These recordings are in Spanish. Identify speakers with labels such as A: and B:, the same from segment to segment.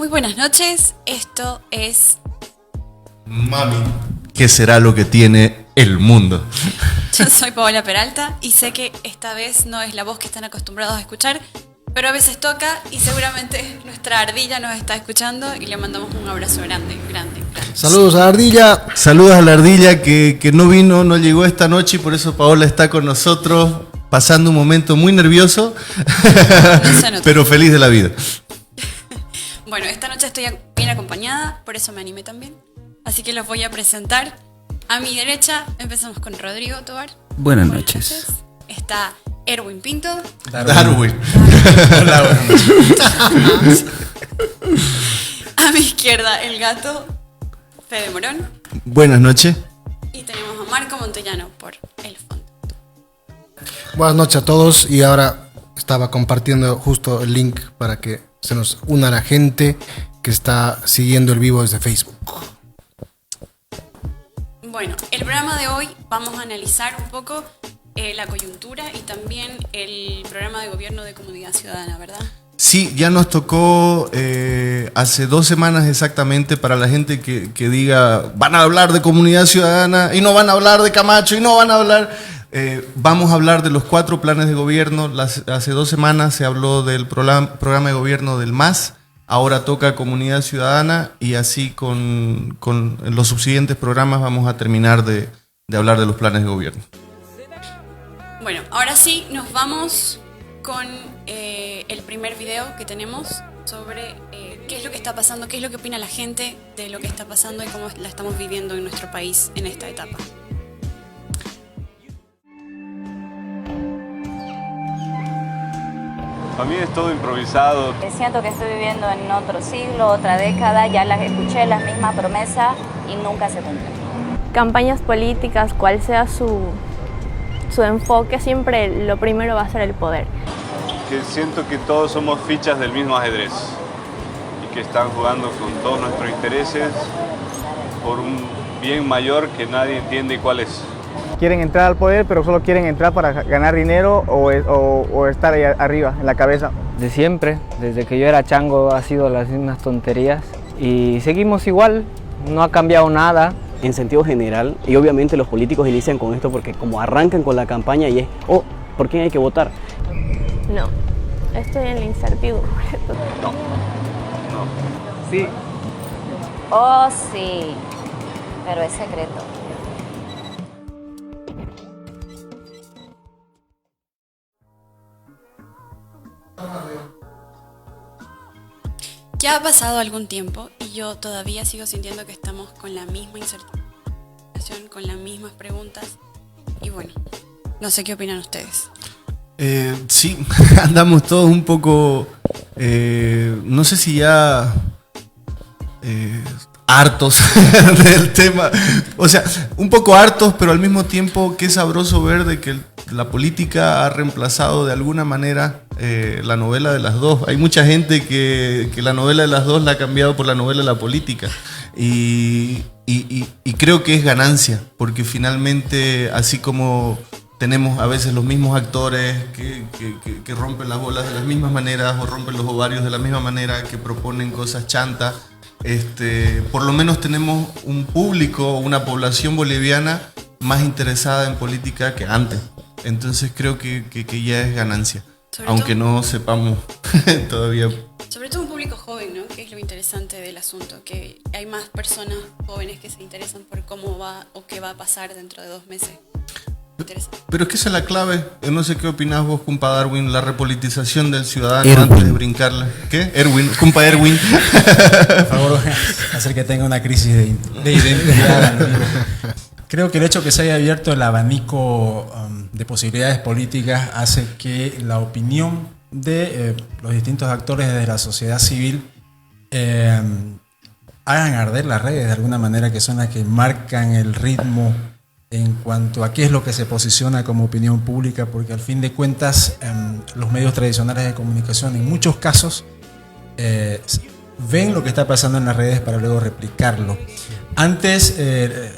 A: Muy buenas noches, esto es...
B: Mami, ¿qué será lo que tiene el mundo?
A: Yo soy Paola Peralta y sé que esta vez no es la voz que están acostumbrados a escuchar, pero a veces toca y seguramente nuestra ardilla nos está escuchando y le mandamos un abrazo grande.
C: Saludos a la ardilla.
B: Saludos a la ardilla que no vino, no llegó esta noche y por eso Paola está con nosotros pasando un momento muy nervioso, pero feliz de la vida.
A: Bueno, esta noche estoy bien acompañada, por eso me animé también. Así que los voy a presentar. A mi derecha empezamos con Rodrigo Tobar.
D: Buenas noches.
A: Está Erwin Pinto.
B: Darwin.
D: Hola, buenas noches.
A: A mi izquierda, el gato, Fede Morón.
B: Buenas noches.
A: Y tenemos a Marco Montellano por el fondo.
C: Buenas noches a todos. Y ahora estaba compartiendo justo el link para que se nos una la gente que está siguiendo el vivo desde Facebook.
A: Bueno, el programa de hoy vamos a analizar un poco la coyuntura y también el programa de gobierno de Comunidad Ciudadana, ¿verdad?
B: Sí, ya nos tocó hace 2 semanas exactamente para la gente que diga van a hablar de Comunidad Ciudadana y no van a hablar de Camacho y no van a hablar... vamos a hablar de los 4 planes de gobierno. Hace 2 semanas se habló del programa de gobierno del MAS. Ahora toca Comunidad Ciudadana y así con los subsiguientes programas vamos a terminar de hablar de los planes de gobierno.
A: Bueno, ahora sí nos vamos con el primer video que tenemos sobre qué es lo que está pasando, qué es lo que opina la gente de lo que está pasando y cómo la estamos viviendo en nuestro país en esta etapa.
E: A mí es todo improvisado.
F: Siento que estoy viviendo en otro siglo, otra década, ya las escuché las mismas promesas y nunca se cumplen.
G: Campañas políticas, cual sea su enfoque, siempre lo primero va a ser el poder.
E: Que siento que todos somos fichas del mismo ajedrez y que están jugando con todos nuestros intereses por un bien mayor que nadie entiende cuál es.
H: Quieren entrar al poder, pero solo quieren entrar para ganar dinero o estar ahí arriba, en la cabeza.
I: De siempre, desde que yo era chango, ha sido las mismas tonterías y seguimos igual, no ha cambiado nada.
J: En sentido general, y obviamente los políticos inician con esto porque como arrancan con la campaña y es, ¿por quién hay que votar?
G: No, estoy en la incertidumbre.
E: No.
H: Sí.
F: Oh, sí, pero es secreto.
A: Ya ha pasado algún tiempo y yo todavía sigo sintiendo que estamos con la misma incertidumbre, con las mismas preguntas y bueno, no sé qué opinan ustedes.
B: Sí, andamos todos un poco, no sé si ya hartos del tema, o sea, un poco hartos, pero al mismo tiempo qué sabroso ver de que la política ha reemplazado de alguna manera la novela de las dos. Hay mucha gente que la novela de las dos la ha cambiado por la novela de la política y creo que es ganancia, porque finalmente así como tenemos a veces los mismos actores que rompen las bolas de las mismas maneras o rompen los ovarios de la misma manera, que proponen cosas chantas, por lo menos tenemos un público, una población boliviana más interesada en política que antes. Entonces creo que ya es ganancia, aunque no sepamos todavía.
A: Sobre todo un público joven, ¿no? Que es lo interesante del asunto, que hay más personas jóvenes que se interesan por cómo va o qué va a pasar dentro de 2 meses.
B: Pero es que esa es la clave. Yo no sé qué opinás vos, compa Darwin, la repolitización del ciudadano antes de brincarle. ¿Qué? Erwin, compa Erwin.
K: Por favor, hacer que tenga una crisis de identidad. Creo que el hecho que se haya abierto el abanico de posibilidades políticas hace que la opinión de los distintos actores de la sociedad civil hagan arder las redes de alguna manera, que son las que marcan el ritmo en cuanto a qué es lo que se posiciona como opinión pública, porque al fin de cuentas los medios tradicionales de comunicación en muchos casos ven lo que está pasando en las redes para luego replicarlo. Antes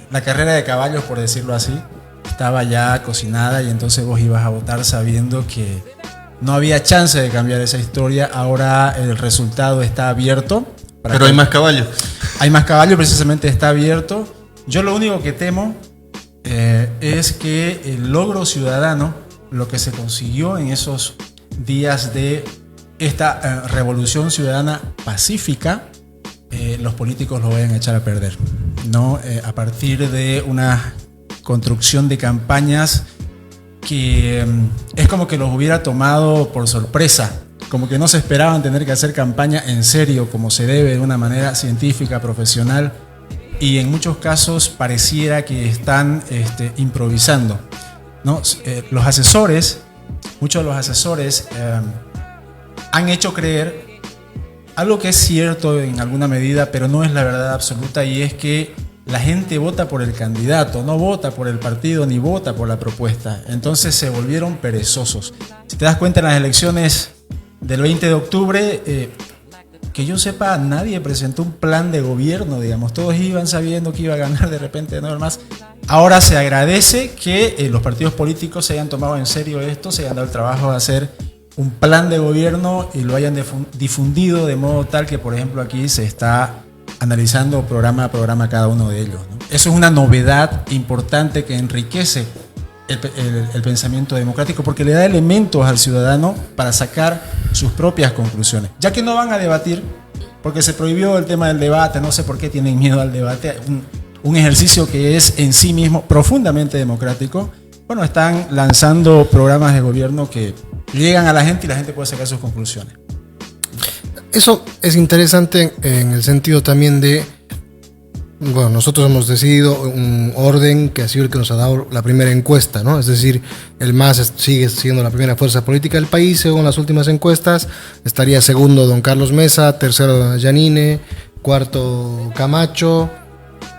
K: la carrera de caballos, por decirlo así, estaba ya cocinada y entonces vos ibas a votar sabiendo que no había chance de cambiar esa historia. Ahora el resultado está abierto
B: Pero hay más caballos.
K: Hay más caballos, precisamente está abierto. Yo lo único que temo es que el logro ciudadano, lo que se consiguió en esos días de esta revolución ciudadana pacífica, los políticos lo vayan a echar a perder, ¿no? A partir de una construcción de campañas que es como que los hubiera tomado por sorpresa, como que no se esperaban tener que hacer campaña en serio, como se debe, de una manera científica, profesional, y en muchos casos pareciera que están improvisando, ¿no? Los asesores, muchos de los asesores han hecho creer algo que es cierto en alguna medida, pero no es la verdad absoluta, y es que la gente vota por el candidato, no vota por el partido ni vota por la propuesta. Entonces se volvieron perezosos. Si te das cuenta, en las elecciones del 20 de octubre, que yo sepa, nadie presentó un plan de gobierno, digamos. Todos iban sabiendo que iba a ganar, de repente no más. Ahora se agradece que los partidos políticos se hayan tomado en serio esto, se hayan dado el trabajo de hacer un plan de gobierno y lo hayan difundido de modo tal que, por ejemplo, aquí se está analizando programa a programa cada uno de ellos, ¿no? Eso es una novedad importante que enriquece el pensamiento democrático, porque le da elementos al ciudadano para sacar sus propias conclusiones. Ya que no van a debatir, porque se prohibió el tema del debate, no sé por qué tienen miedo al debate, un ejercicio que es en sí mismo profundamente democrático. Bueno, están lanzando programas de gobierno que llegan a la gente y la gente puede sacar sus conclusiones.
C: Eso es interesante en el sentido también de, bueno, nosotros hemos decidido un orden que ha sido el que nos ha dado la primera encuesta, ¿no? Es decir, el MAS sigue siendo la primera fuerza política del país según las últimas encuestas. Estaría segundo don Carlos Mesa, tercero Yanine, cuarto Camacho,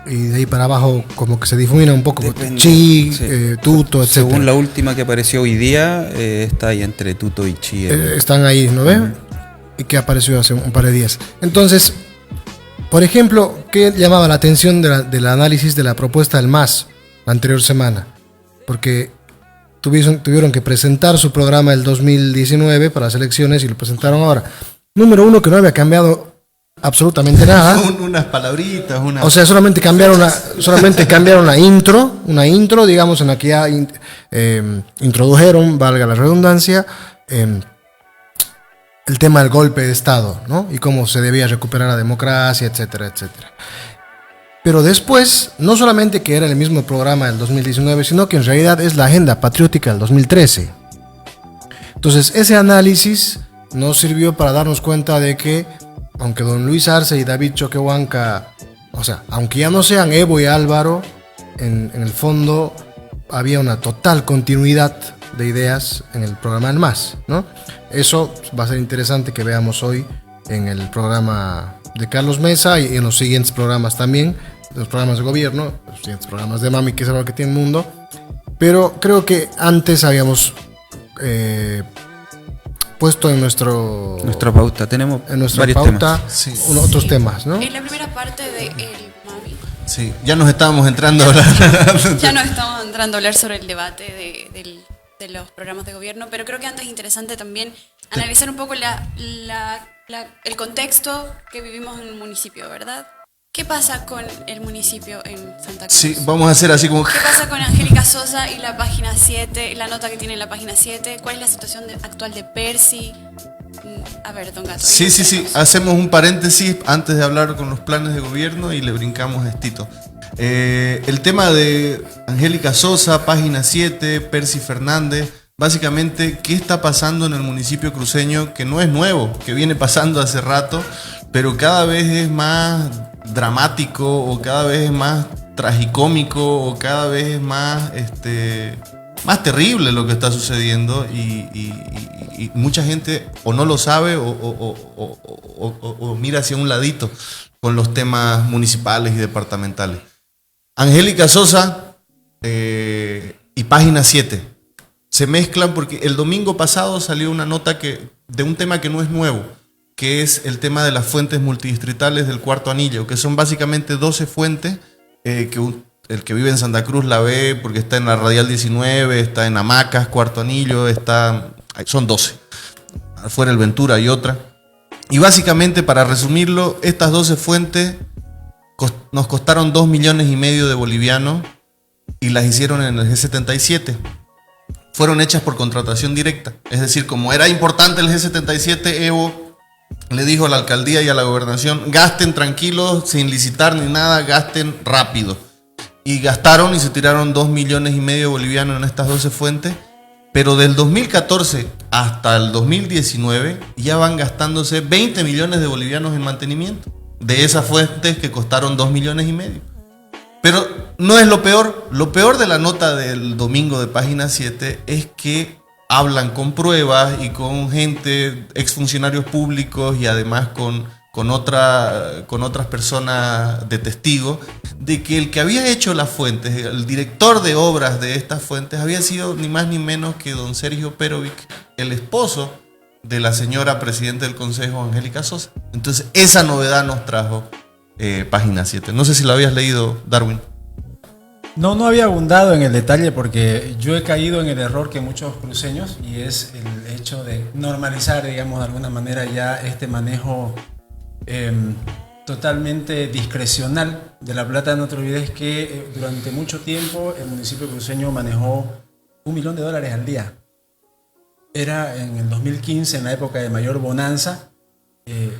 C: y de ahí para abajo como que se difumina un poco.
D: Depende,
C: Chi,
D: sí.
C: Tuto, etc.
D: Según la última que apareció hoy día, está ahí entre Tuto y Chi.
C: Están ahí, ¿no ves? Y que apareció hace un par de días. Entonces, por ejemplo, ¿qué llamaba la atención del análisis de la propuesta del MAS la anterior semana? Porque tuvieron que presentar su programa del 2019 para las elecciones y lo presentaron ahora. Número uno, que no había cambiado absolutamente nada.
B: Unas palabritas,
C: o sea, solamente cambiaron una intro, digamos, en la que ya introdujeron, valga la redundancia, el tema del golpe de Estado, ¿no? Y cómo se debía recuperar la democracia, etcétera, etcétera. Pero después, no solamente que era el mismo programa del 2019, sino que en realidad es la agenda patriótica del 2013. Entonces, ese análisis nos sirvió para darnos cuenta de que, aunque don Luis Arce y David Choquehuanca, o sea, aunque ya no sean Evo y Álvaro, en el fondo había una total continuidad de ideas en el programa del MAS, ¿no? Eso va a ser interesante que veamos hoy en el programa de Carlos Mesa y en los siguientes programas también, los programas de gobierno, los siguientes programas de Mami, que es algo que tiene el mundo. Pero creo que antes habíamos puesto en nuestra
D: pauta, tenemos
C: en nuestra
D: varios
C: pauta
D: temas.
B: Sí.
C: Otros temas, ¿no?
A: En la primera parte de el Mami.
B: Sí, ya nos estábamos entrando a hablar.
A: Ya no estamos entrando a hablar sobre el debate de los programas de gobierno, pero creo que antes es interesante también analizar un poco el contexto que vivimos en el municipio, ¿verdad? ¿Qué pasa con el municipio en Santa Cruz?
B: Sí, vamos a hacer así como...
A: ¿Qué pasa con Angélica Sosa y la página 7, la nota que tiene en la página 7? ¿Cuál es la situación actual de Percy? A ver, don Gato.
B: Sí, hacemos un paréntesis antes de hablar con los planes de gobierno y le brincamos a Estito. El tema de Angélica Sosa, página 7, Percy Fernández, básicamente, ¿qué está pasando en el municipio cruceño? Que no es nuevo, que viene pasando hace rato, pero cada vez es más dramático o cada vez es más tragicómico o cada vez es más terrible lo que está sucediendo y mucha gente o no lo sabe o mira hacia un ladito con los temas municipales y departamentales. Angélica Sosa y página 7 se mezclan porque el domingo pasado salió una nota de un tema que no es nuevo, que es el tema de las fuentes multidistritales del Cuarto Anillo, que son básicamente 12 fuentes que el que vive en Santa Cruz la ve porque está en la Radial 19, está en Hamacas, Cuarto Anillo, son 12. Afuera el Ventura hay otra. Y básicamente, para resumirlo, estas 12 fuentes nos costaron 2,5 millones de bolivianos y las hicieron en el G77. Fueron hechas por contratación directa. Es decir, como era importante el G77, Evo le dijo a la alcaldía y a la gobernación: gasten tranquilos, sin licitar ni nada, gasten rápido. Y gastaron y se tiraron 2,5 millones de bolivianos en estas 12 fuentes. Pero del 2014 hasta el 2019 ya van gastándose 20 millones de bolivianos en mantenimiento de esas fuentes que costaron 2,5 millones. Pero no es lo peor. Lo peor de la nota del domingo de Página 7 es que hablan con pruebas y con gente, exfuncionarios públicos y además con otras personas de testigos, de que el que había hecho las fuentes, el director de obras de estas fuentes, había sido ni más ni menos que don Sergio Perovic, el esposo de la señora presidenta del Consejo, Angélica Sosa. Entonces, esa novedad nos trajo Página 7. No sé si lo habías leído, Darwin.
K: No había abundado en el detalle porque yo he caído en el error que muchos cruceños, y es el hecho de normalizar, digamos, de alguna manera ya este manejo totalmente discrecional de la plata. No te olvides que durante mucho tiempo el municipio cruceño manejó $1 millón al día. Era en el 2015, en la época de mayor bonanza,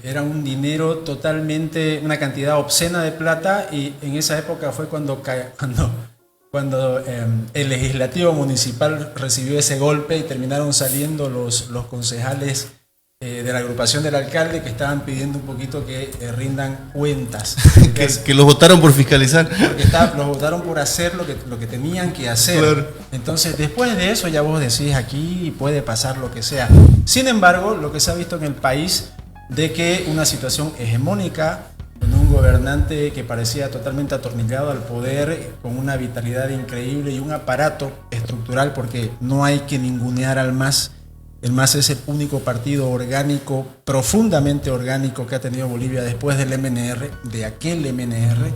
K: era un dinero totalmente, una cantidad obscena de plata, y en esa época fue cuando el legislativo municipal recibió ese golpe y terminaron saliendo los concejales de la agrupación del alcalde, que estaban pidiendo un poquito que rindan cuentas.
B: que los votaron por fiscalizar.
K: Porque los votaron por hacer lo que tenían que hacer. Claro. Entonces, después de eso ya vos decís, aquí puede pasar lo que sea. Sin embargo, lo que se ha visto en el país, de que una situación hegemónica, con un gobernante que parecía totalmente atornillado al poder, con una vitalidad increíble y un aparato estructural, porque no hay que ningunear al MAS. El MAS es el único partido orgánico, profundamente orgánico, que ha tenido Bolivia después del MNR, de aquel MNR.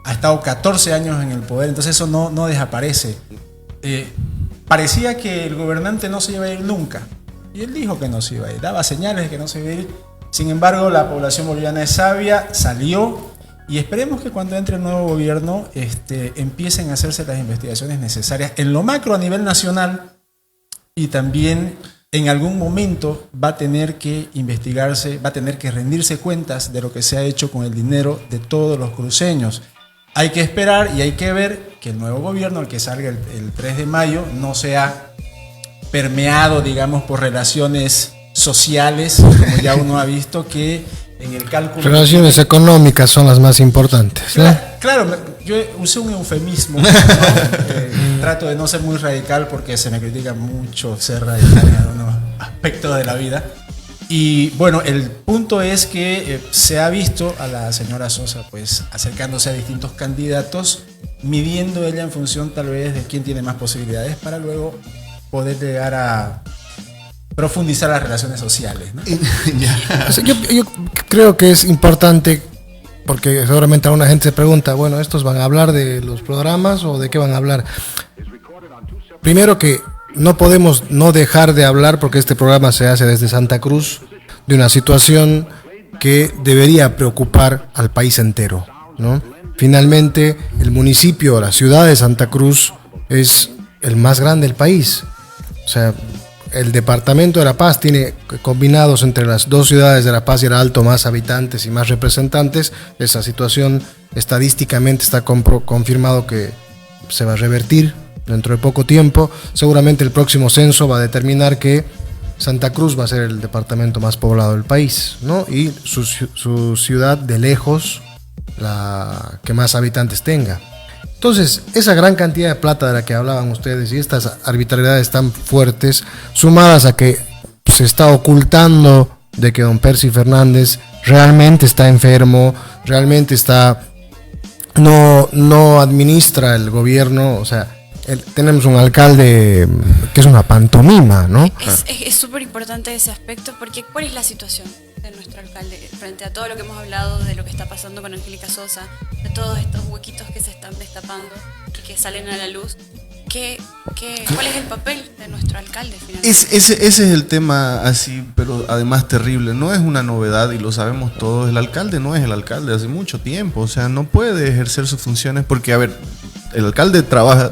K: Ha estado 14 años en el poder, entonces eso no desaparece. Parecía que el gobernante no se iba a ir nunca, y él dijo que no se iba a ir, daba señales de que no se iba a ir. Sin embargo, la población boliviana es sabia, salió, y esperemos que cuando entre el nuevo gobierno empiecen a hacerse las investigaciones necesarias en lo macro a nivel nacional, y también en algún momento va a tener que investigarse, va a tener que rendirse cuentas de lo que se ha hecho con el dinero de todos los cruceños. Hay que esperar y hay que ver que el nuevo gobierno, el que salga el 3 de mayo, no sea permeado, digamos, por relaciones sociales, como ya uno ha visto que en el cálculo...
C: Relaciones económicas son las más importantes.
K: Claro, yo usé un eufemismo, ¿no? Trato de no ser muy radical porque se me critica mucho ser radical en algunos aspectos de la vida. Y bueno, el punto es que se ha visto a la señora Sosa pues acercándose a distintos candidatos, midiendo ella en función tal vez de quién tiene más posibilidades, para luego poder llegar a profundizar las relaciones sociales, ¿no?
C: O sea, yo creo que es importante, porque seguramente alguna gente se pregunta, bueno, ¿estos van a hablar de los programas o de qué van a hablar? Primero, que no podemos no dejar de hablar, porque este programa se hace desde Santa Cruz, de una situación que debería preocupar al país entero, ¿no? Finalmente, el municipio, la ciudad de Santa Cruz es el más grande del país. O sea, el departamento de La Paz tiene, combinados entre las dos ciudades de La Paz y el Alto, más habitantes y más representantes. Esa situación estadísticamente está confirmado que se va a revertir dentro de poco tiempo. Seguramente el próximo censo va a determinar que Santa Cruz va a ser el departamento más poblado del país, ¿no? Y su ciudad de lejos, la que más habitantes tenga. Entonces, esa gran cantidad de plata de la que hablaban ustedes y estas arbitrariedades tan fuertes, sumadas a que se está ocultando de que don Percy Fernández realmente está enfermo, realmente no administra el gobierno, o sea, tenemos un alcalde que es una pantomima, ¿no?
A: Es súper importante ese aspecto, porque ¿cuál es la situación de nuestro alcalde frente a todo lo que hemos hablado, de lo que está pasando con Angélica Sosa, de todos estos huequitos que se están destapando y que salen a la luz? ¿Cuál es el papel de nuestro alcalde finalmente?
B: Ese es el tema así, pero además terrible. No es una novedad y lo sabemos todos. El alcalde no es el alcalde hace mucho tiempo. O sea, no puede ejercer sus funciones porque, a ver, el alcalde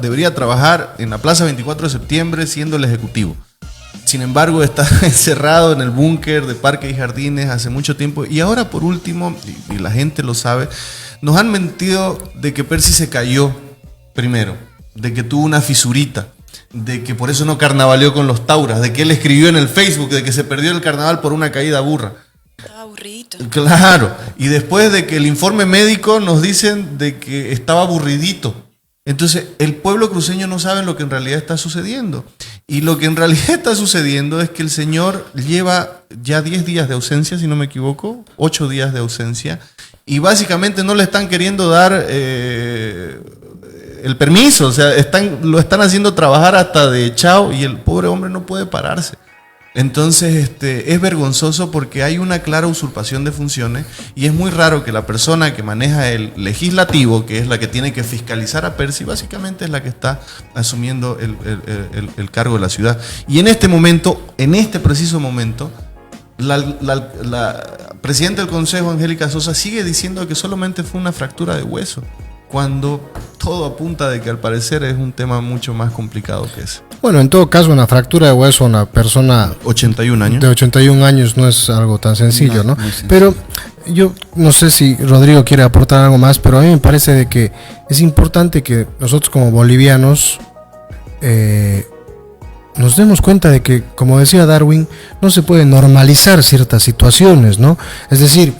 B: debería trabajar en la Plaza 24 de Septiembre siendo el ejecutivo. Sin embargo, está encerrado en el búnker de Parques y Jardines hace mucho tiempo. Y ahora, por último, y la gente lo sabe, nos han mentido de que Percy se cayó primero, de que tuvo una fisurita, de que por eso no carnavaleó con los Tauras, de que él escribió en el Facebook de que se perdió el carnaval por una caída burra.
A: Estaba aburridito.
B: Claro, y después de que el informe médico nos dicen de que estaba aburridito. Entonces, el pueblo cruceño no sabe lo que en realidad está sucediendo. Y lo que en realidad está sucediendo es que el señor lleva ya 10 días de ausencia, si no me equivoco, 8 días de ausencia, y básicamente no le están queriendo dar el permiso, o sea, lo están haciendo trabajar hasta de chao y el pobre hombre no puede pararse. Entonces es vergonzoso porque hay una clara usurpación de funciones y es muy raro que la persona que maneja el legislativo, que es la que tiene que fiscalizar a Percy, básicamente es la que está asumiendo el cargo de la ciudad. Y en este momento, en este preciso momento, la presidenta del Consejo, Angélica Sosa, sigue diciendo que solamente fue una fractura de hueso, cuando todo apunta de que al parecer es un tema mucho más complicado que ese.
C: Bueno, en todo caso, una fractura de hueso a una persona
B: 81 años.
C: de 81 años no es algo tan sencillo, ¿no? Pero yo no sé si Rodrigo quiere aportar algo más, pero a mí me parece de que es importante que nosotros como bolivianos nos demos cuenta de que, como decía Darwin, no se puede normalizar ciertas situaciones, ¿no? Es decir,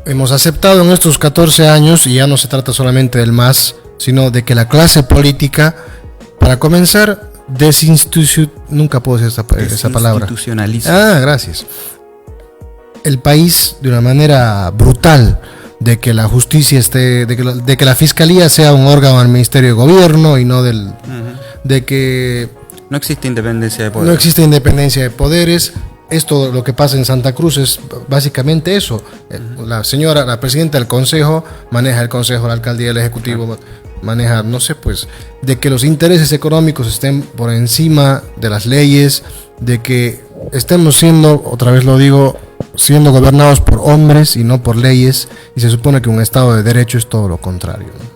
C: hemos aceptado en estos 14 años, y ya no se trata solamente del MAS, sino de que la clase política, para comenzar, nunca puedo decir esa palabra.
D: Desinstitucionaliza.
C: Gracias. El país de una manera brutal, de que la justicia de que la fiscalía sea un órgano del Ministerio de Gobierno y no de que
D: no existe independencia de poderes.
C: No existe independencia de poderes. Esto, lo que pasa en Santa Cruz, es básicamente eso. La presidenta del consejo maneja el consejo, la alcaldía, el ejecutivo maneja, no sé, pues, de que los intereses económicos estén por encima de las leyes, de que estemos siendo, otra vez lo digo, siendo gobernados por hombres y no por leyes, y se supone que un Estado de Derecho es todo lo contrario, ¿no?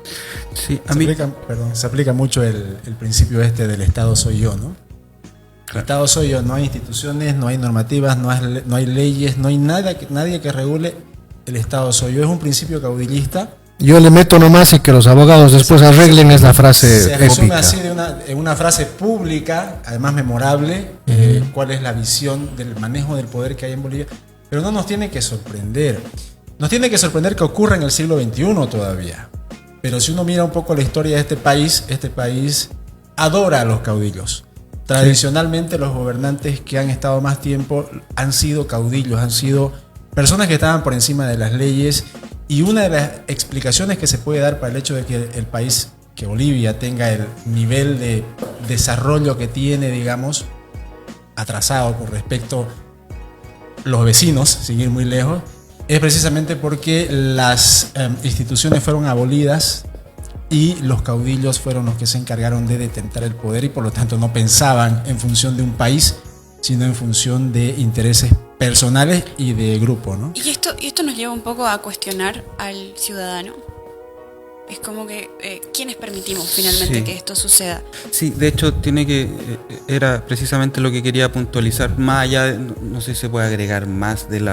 K: Sí, se aplica mucho el principio del Estado soy yo, ¿no? El Estado soy yo, no hay instituciones, no hay normativas, no hay leyes, no hay nadie que regule el Estado soy yo. Es un principio caudillista.
C: Yo le meto nomás y que los abogados después arreglen, es la frase
K: se resume
C: épica.
K: Así en una frase pública, además memorable, cuál es la visión del manejo del poder que hay en Bolivia. Pero no nos tiene que sorprender. Nos tiene que sorprender que ocurra en el siglo XXI todavía. Pero si uno mira un poco la historia de este país adora a los caudillos. Tradicionalmente los gobernantes que han estado más tiempo han sido caudillos, han sido personas que estaban por encima de las leyes, y una de las explicaciones que se puede dar para el hecho de que el país, que Bolivia, tenga el nivel de desarrollo que tiene, digamos, atrasado con respecto a los vecinos, sin ir muy lejos, es precisamente porque las instituciones fueron abolidas y los caudillos fueron los que se encargaron de detentar el poder, y por lo tanto no pensaban en función de un país, sino en función de intereses personales y de grupo, ¿no?
A: Y esto nos lleva un poco a cuestionar al ciudadano. Es como que ¿quiénes permitimos finalmente que esto suceda?
D: Sí, de hecho era precisamente lo que quería puntualizar. Más allá, no sé si se puede agregar más del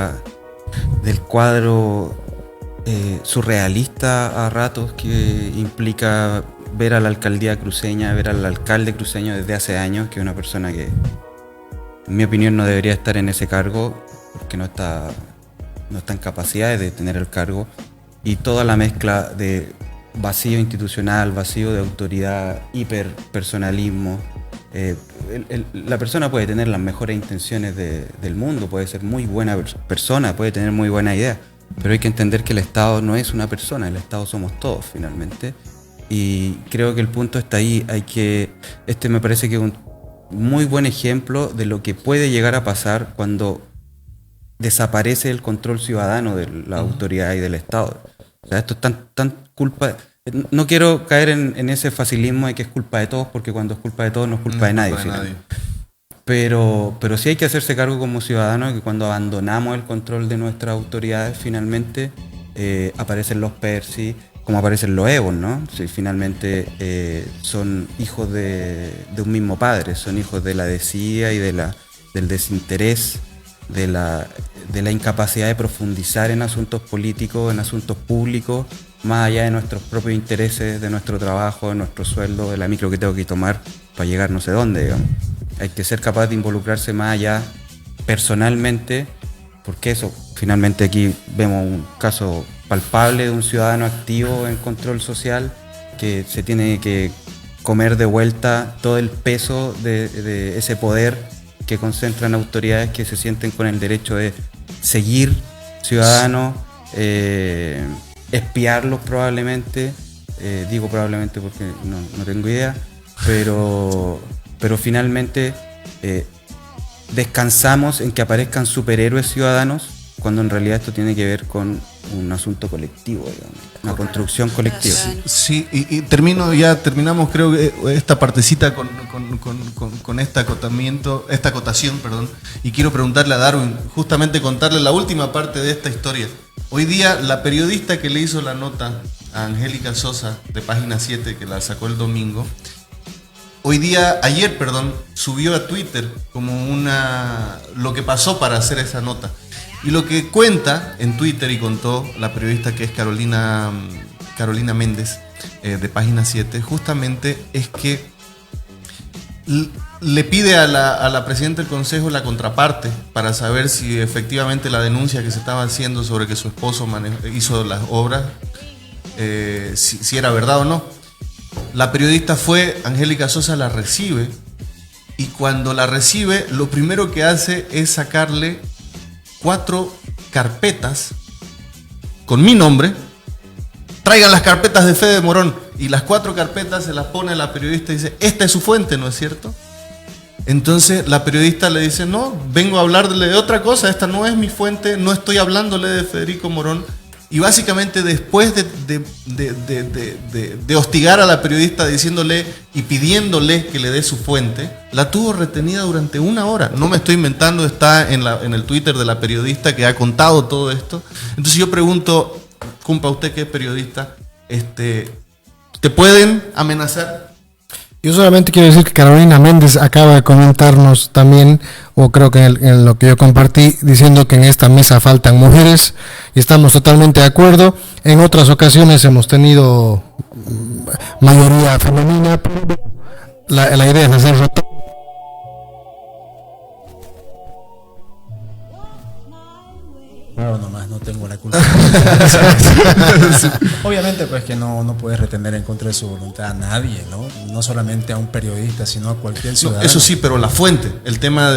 D: cuadro surrealista a ratos que implica ver a la alcaldía cruceña, ver al alcalde cruceño desde hace años, que es una persona que, en mi opinión, no debería estar en ese cargo, porque no está en capacidades de tener el cargo, y toda la mezcla de vacío institucional, vacío de autoridad, hiperpersonalismo. La persona puede tener las mejores intenciones del mundo, puede ser muy buena persona, puede tener muy buena idea, pero hay que entender que el Estado no es una persona, el Estado somos todos finalmente, y creo que el punto está ahí. Me parece que es un muy buen ejemplo de lo que puede llegar a pasar cuando desaparece el control ciudadano de la autoridad y del Estado. O sea, esto es tan culpa, no quiero caer en ese facilismo de que es culpa de todos, porque cuando es culpa de todos no es culpa de nadie. Pero sí hay que hacerse cargo como ciudadanos de que cuando abandonamos el control de nuestras autoridades, finalmente aparecen los Percy, como aparecen los Evos, ¿no? Sí, finalmente son hijos de un mismo padre, son hijos de la desidia y del desinterés, de la incapacidad de profundizar en asuntos políticos, en asuntos públicos, más allá de nuestros propios intereses, de nuestro trabajo, de nuestro sueldo, de la micro que tengo que tomar para llegar no sé dónde, digamos. Hay que ser capaz de involucrarse más allá personalmente, porque eso, finalmente aquí vemos un caso palpable de un ciudadano activo en control social que se tiene que comer de vuelta todo el peso de ese poder que concentran autoridades que se sienten con el derecho de seguir ciudadanos, espiarlos probablemente, digo probablemente porque no tengo idea, pero finalmente descansamos en que aparezcan superhéroes ciudadanos cuando en realidad esto tiene que ver con un asunto colectivo, digamos, una construcción colectiva.
B: Sí, y terminamos creo que esta partecita con esta acotación, y quiero preguntarle a Darwin, justamente contarle la última parte de esta historia. Hoy día la periodista que le hizo la nota a Angélica Sosa de Página 7, que la sacó el domingo, ayer, subió a Twitter como lo que pasó para hacer esa nota. Y lo que cuenta en Twitter y contó la periodista que es Carolina Méndez de Página 7, justamente es que le pide a la presidenta del Consejo la contraparte para saber si efectivamente la denuncia que se estaba haciendo sobre que su esposo hizo las obras, si era verdad o no. La periodista Angélica Sosa la recibe, y cuando la recibe, lo primero que hace es sacarle 4 carpetas con mi nombre. Traigan las carpetas de Fede Morón, y las 4 carpetas se las pone a la periodista y dice: esta es su fuente, ¿no es cierto? Entonces la periodista le dice: no, vengo a hablarle de otra cosa, esta no es mi fuente, no estoy hablándole de Federico Morón. Y básicamente después de hostigar a la periodista diciéndole y pidiéndole que le dé su fuente, la tuvo retenida durante 1 hora. No me estoy inventando, está en el Twitter de la periodista que ha contado todo esto. Entonces yo pregunto, Cumpa, usted que es periodista, ¿te pueden amenazar?
C: Yo solamente quiero decir que Carolina Méndez acaba de comentarnos también, o creo que en lo que yo compartí, diciendo que en esta mesa faltan mujeres, y estamos totalmente de acuerdo. En otras ocasiones hemos tenido mayoría femenina, pero la idea es hacer roto.
K: Claro, nomás no tengo la culpa. Obviamente, pues que no puedes retener en contra de su voluntad a nadie, ¿no? No solamente a un periodista, sino a cualquier ciudadano.
B: Eso sí, pero la fuente, el tema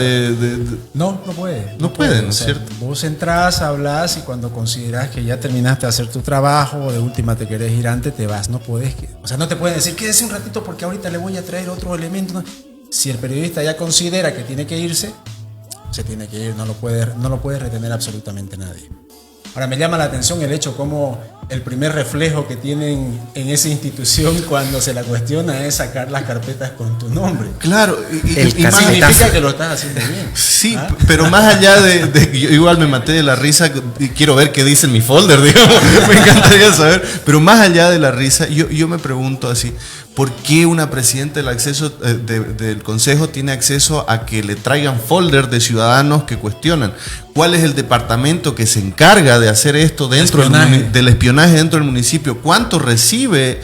K: No puede.
B: No puede, ¿no es
K: o sea,
B: cierto?
K: Vos entrás, hablas, y cuando considerás que ya terminaste de hacer tu trabajo, o de última te querés ir antes, te vas. No podés, o sea, no te pueden decir: quédese un ratito porque ahorita le voy a traer otro elemento. No. Si el periodista ya considera que tiene que irse, se tiene que ir, no lo puede retener absolutamente nadie. Ahora, me llama la atención el hecho como el primer reflejo que tienen en esa institución cuando se la cuestiona es sacar las carpetas con tu nombre.
B: Claro,
K: y significa que lo estás haciendo bien.
B: Sí, pero más allá yo igual me maté de la risa y quiero ver qué dice en mi folder, digamos. Me encantaría saber. Pero más allá de la risa, yo me pregunto así: ¿por qué una presidenta del Consejo tiene acceso a que le traigan folder de ciudadanos que cuestionan? ¿Cuál es el departamento que se encarga de hacer esto dentro del espionaje dentro del municipio? ¿Cuánto recibe?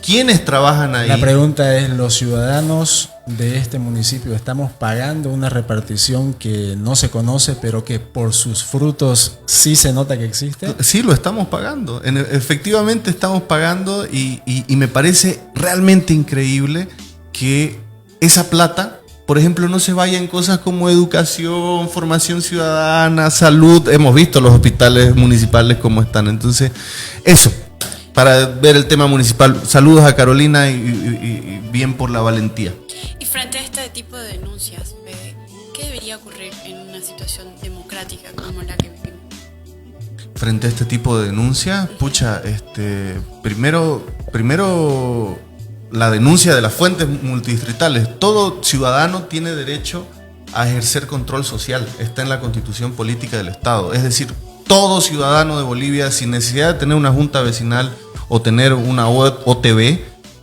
B: ¿Quiénes trabajan ahí?
K: La pregunta es: ¿los ciudadanos de este municipio estamos pagando una repartición que no se conoce, pero que por sus frutos sí se nota que existe?
B: Sí, lo estamos pagando. Efectivamente estamos pagando, y me parece realmente increíble que esa plata, por ejemplo, no se vaya en cosas como educación, formación ciudadana, salud. Hemos visto los hospitales municipales cómo están. Entonces, eso, para ver el tema municipal. Saludos a Carolina y bien por la valentía.
A: Y frente a este tipo de denuncias, ¿qué debería ocurrir en una situación democrática como la que vivimos?
B: frente a este tipo de denuncias? Pucha, primero la denuncia de las fuentes multidistritales. Todo ciudadano tiene derecho a ejercer control social. Está en la Constitución Política del Estado. Es decir, todo ciudadano de Bolivia, sin necesidad de tener una junta vecinal o tener una OTB,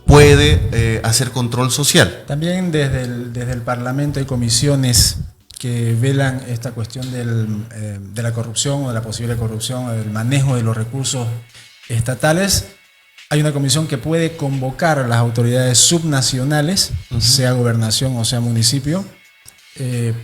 B: puede hacer control social.
K: También desde el Parlamento hay comisiones que velan esta cuestión de la corrupción o de la posible corrupción o del manejo de los recursos estatales. Hay una comisión que puede convocar a las autoridades subnacionales, sea gobernación o sea municipio,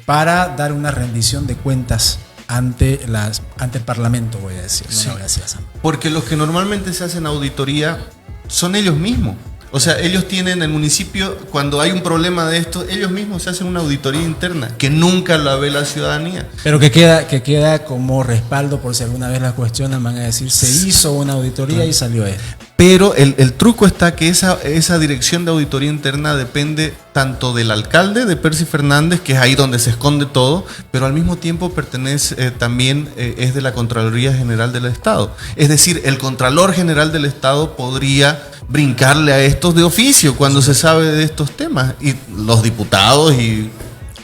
K: para dar una rendición de cuentas ante el Parlamento, voy a decir.
B: Sí.
K: No voy a decir así.
B: Porque los que normalmente se hacen auditoría son ellos mismos. O sea, ellos tienen el municipio, cuando hay un problema de esto, ellos mismos se hacen una auditoría interna, que nunca la ve la ciudadanía.
K: Pero que queda como respaldo por si alguna vez la cuestionan, van a decir, se hizo una auditoría y salió esto.
B: Pero el truco está que esa dirección de auditoría interna depende tanto del alcalde de Percy Fernández, que es ahí donde se esconde todo, pero al mismo tiempo pertenece también es de la Contraloría General del Estado. Es decir, el Contralor General del Estado podría brincarle a estos de oficio cuando se sabe de estos temas, y los diputados y...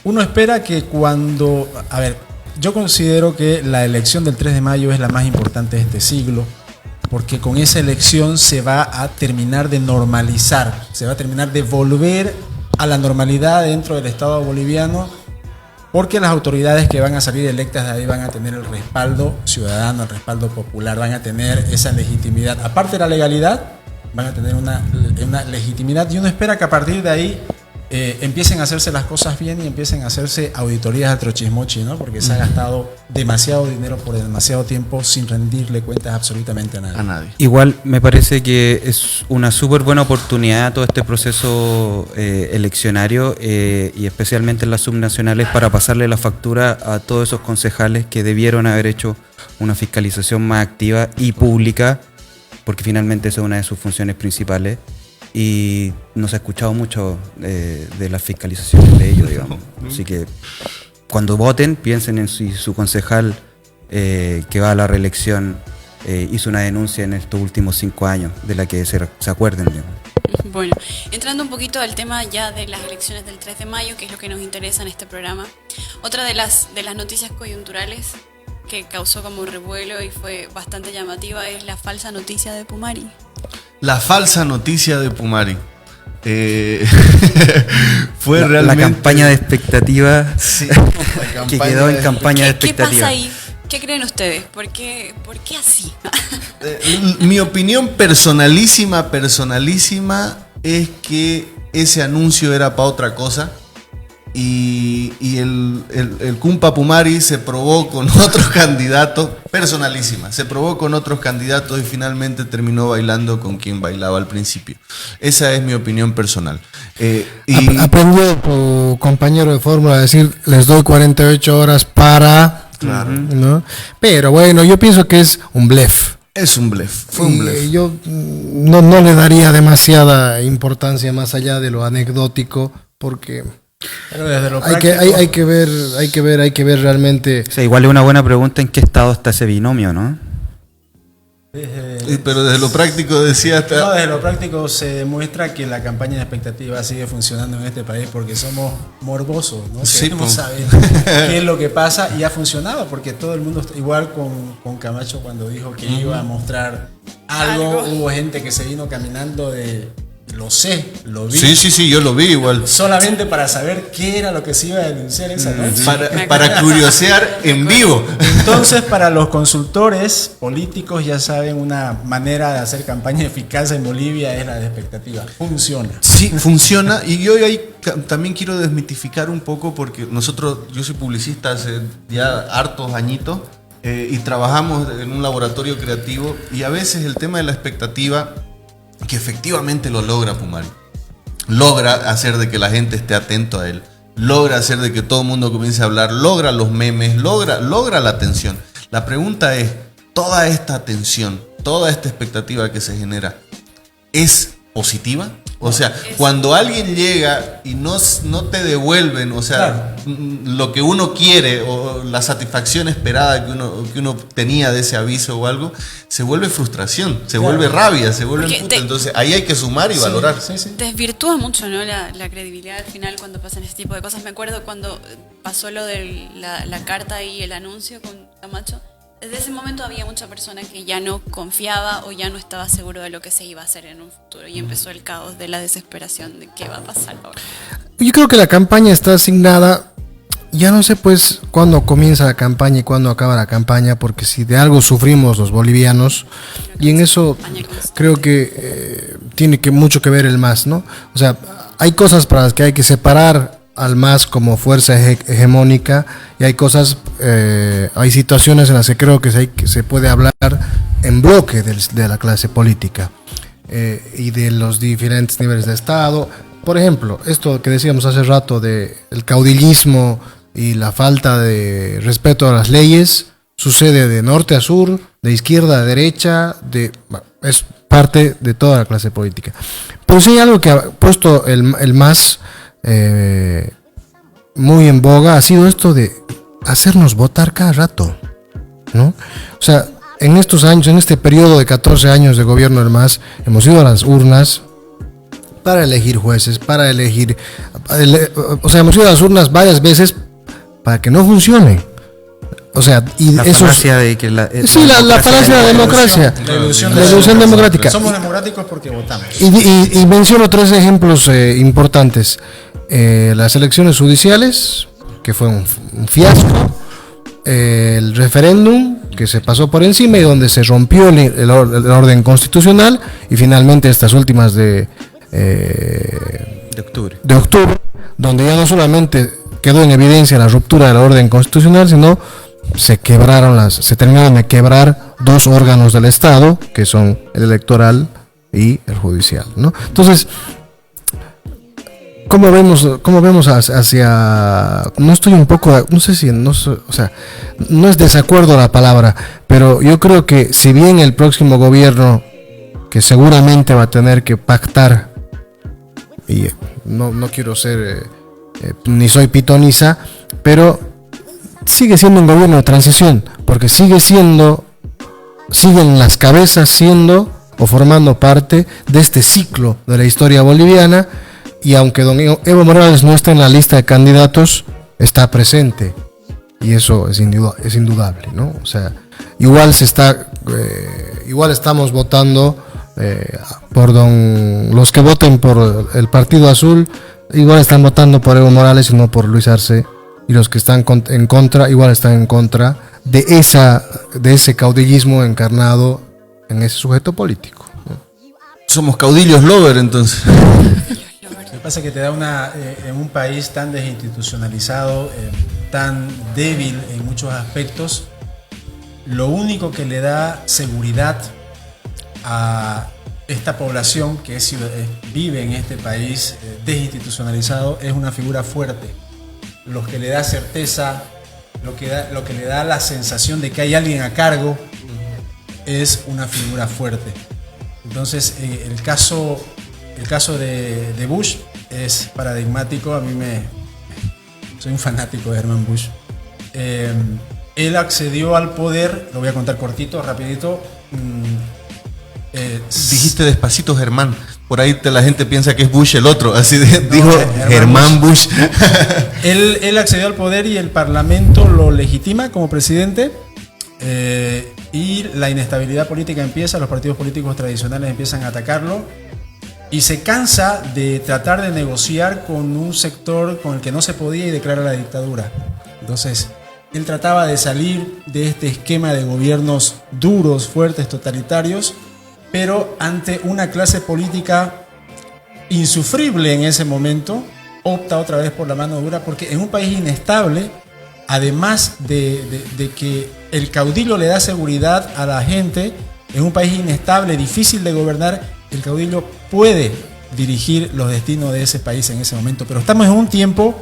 K: Uno espera que cuando... A ver, yo considero que la elección del 3 de mayo es la más importante de este siglo, porque con esa elección se va a terminar de normalizar, se va a terminar de volver a la normalidad dentro del Estado boliviano, porque las autoridades que van a salir electas de ahí van a tener el respaldo ciudadano, el respaldo popular, van a tener esa legitimidad. Aparte de la legalidad, van a tener una legitimidad, y uno espera que a partir de ahí empiecen a hacerse las cosas bien y empiecen a hacerse auditorías al trochismochi, ¿no? Porque se ha gastado demasiado dinero por demasiado tiempo sin rendirle cuentas absolutamente a nadie.
D: Igual me parece que es una súper buena oportunidad todo este proceso eleccionario y especialmente en las subnacionales para pasarle la factura a todos esos concejales que debieron haber hecho una fiscalización más activa y pública, porque finalmente esa es una de sus funciones principales. Y no se ha escuchado mucho de las fiscalizaciones de ellos, digamos. Así que cuando voten, piensen en si su concejal que va a la reelección hizo una denuncia en estos últimos 5 años, de la que se acuerden, digamos.
A: Bueno, entrando un poquito al tema ya de las elecciones del 3 de mayo, que es lo que nos interesa en este programa. Otra de las noticias coyunturales que causó como revuelo y fue bastante llamativa es la falsa noticia de Pumari.
B: La falsa noticia de Pumari. Fue realmente...
D: La campaña de expectativa, sí, que quedó en campaña de expectativa.
A: ¿Qué pasa ahí? ¿Qué creen ustedes? ¿Por qué así?
B: Mi opinión personalísima es que ese anuncio era para otra cosa. Y el Cumpa Pumari se probó con otros candidatos, personalísima, se probó con otros candidatos y finalmente terminó bailando con quien bailaba al principio. Esa es mi opinión personal.
C: Aprendió tu compañero de fórmula a decir, les doy 48 horas para...
B: Claro.
C: ¿no? Pero bueno, yo pienso que es un blef.
B: Es un blef, fue un blef.
C: Yo no le daría demasiada importancia más allá de lo anecdótico, porque...
K: Pero desde lo
C: hay que ver realmente.
D: O sea, igual es una buena pregunta en qué estado está ese binomio, ¿no?
B: Pero desde lo práctico decía hasta...
K: No, desde lo práctico se demuestra que la campaña de expectativa sigue funcionando en este país porque somos morbosos, ¿no?
B: Sí,
K: queremos saber qué es lo que pasa, y ha funcionado porque todo el mundo está igual con Camacho cuando dijo que iba a mostrar algo. Hubo gente que se vino caminando lo vi.
B: Sí, yo lo vi igual.
K: Solamente para saber qué era lo que se iba a denunciar esa noche.
B: Para curiosear en vivo.
K: Entonces, para los consultores políticos, ya saben, una manera de hacer campaña eficaz en Bolivia es la de expectativa. Funciona.
B: Sí, funciona. Y yo ahí también quiero desmitificar un poco, porque yo soy publicista hace ya hartos añitos y trabajamos en un laboratorio creativo, y a veces el tema de la expectativa, que efectivamente lo logra Pumari, logra hacer de que la gente esté atento a él, logra hacer de que todo el mundo comience a hablar, logra los memes, logra la atención. La pregunta es, ¿toda esta atención, toda esta expectativa que se genera es positiva? O sea, cuando alguien llega y no te devuelven, o sea, lo que uno quiere o la satisfacción esperada que uno tenía de ese aviso o algo, se vuelve frustración, se vuelve rabia, se vuelve puta. Entonces ahí hay que sumar y valorar.
A: Desvirtúa mucho, ¿no? La credibilidad al final cuando pasan este tipo de cosas. Me acuerdo cuando pasó lo de la carta y el anuncio con Camacho. Desde ese momento había mucha persona que ya no confiaba o ya no estaba seguro de lo que se iba a hacer en un futuro y empezó el caos de la desesperación de qué va a pasar ahora.
C: Yo creo que la campaña está asignada, ya no sé pues cuándo comienza la campaña y cuándo acaba la campaña, porque si de algo sufrimos los bolivianos, y en eso creo que tiene mucho que ver el MAS, ¿no? O sea, hay cosas para las que hay que separar al MAS como fuerza hegemónica, y hay cosas, hay situaciones en las que creo que se puede hablar en bloque de la clase política y de los diferentes niveles de Estado. Por ejemplo, esto que decíamos hace rato de el caudillismo y la falta de respeto a las leyes sucede de norte a sur, de izquierda a derecha, es parte de toda la clase política. Pero sí hay algo que ha puesto el MAS muy en boga, ha sido esto de hacernos votar cada rato, ¿no? O sea, en estos años, en este periodo de 14 años de gobierno del MAS, hemos ido a las urnas para elegir jueces, para elegir, o sea, hemos ido a las urnas varias veces para que no funcione. O sea, y
D: la
C: eso
D: falacia de que la
C: falacia de la democracia, la ilusión democrática.
K: Somos democráticos porque votamos.
C: Y menciono 3 ejemplos importantes. Las elecciones judiciales, que fue un fiasco, el referéndum, que se pasó por encima y donde se rompió el orden constitucional, y finalmente estas últimas de octubre, donde ya no solamente quedó en evidencia la ruptura del orden constitucional, sino se terminaron de quebrar 2 órganos del Estado, que son el electoral y el judicial, ¿no? Entonces, ¿cómo vemos hacia? No estoy un poco, no sé si, o sea, no es desacuerdo la palabra, pero yo creo que si bien el próximo gobierno, que seguramente va a tener que pactar, y no quiero ser, ni soy pitoniza, pero sigue siendo un gobierno de transición, porque siguen las cabezas siendo o formando parte de este ciclo de la historia boliviana. Y aunque don Evo Morales no está en la lista de candidatos, está presente. Y eso es indudable, ¿no? O sea, igual estamos votando por los que voten por el Partido Azul, igual están votando por Evo Morales y no por Luis Arce. Y los que están en contra, igual están en contra de ese caudillismo encarnado en ese sujeto político, ¿no?
B: Somos caudillos lover, entonces.
K: Lo que pasa es que te da en un país tan desinstitucionalizado, tan débil en muchos aspectos, lo único que le da seguridad a esta población que vive en este país desinstitucionalizado es una figura fuerte. Lo que le da certeza, lo que le da la sensación de que hay alguien a cargo es una figura fuerte. Entonces, el caso de Bush es paradigmático. Soy un fanático de Herman Bush. Él accedió al poder, lo voy a contar cortito, rapidito.
B: Dijiste despacito Germán. Por ahí la gente piensa que es Bush el otro. Así dijo Germán Bush.
K: Él accedió al poder y el Parlamento lo legitima como presidente. Y la inestabilidad política empieza, los partidos políticos tradicionales empiezan a atacarlo. Y se cansa de tratar de negociar con un sector con el que no se podía y declara la dictadura. Entonces, él trataba de salir de este esquema de gobiernos duros, fuertes, totalitarios, pero ante una clase política insufrible en ese momento, opta otra vez por la mano dura, porque en un país inestable, además de que el caudillo le da seguridad a la gente, en un país inestable, difícil de gobernar, el caudillo puede dirigir los destinos de ese país en ese momento. Pero estamos en un tiempo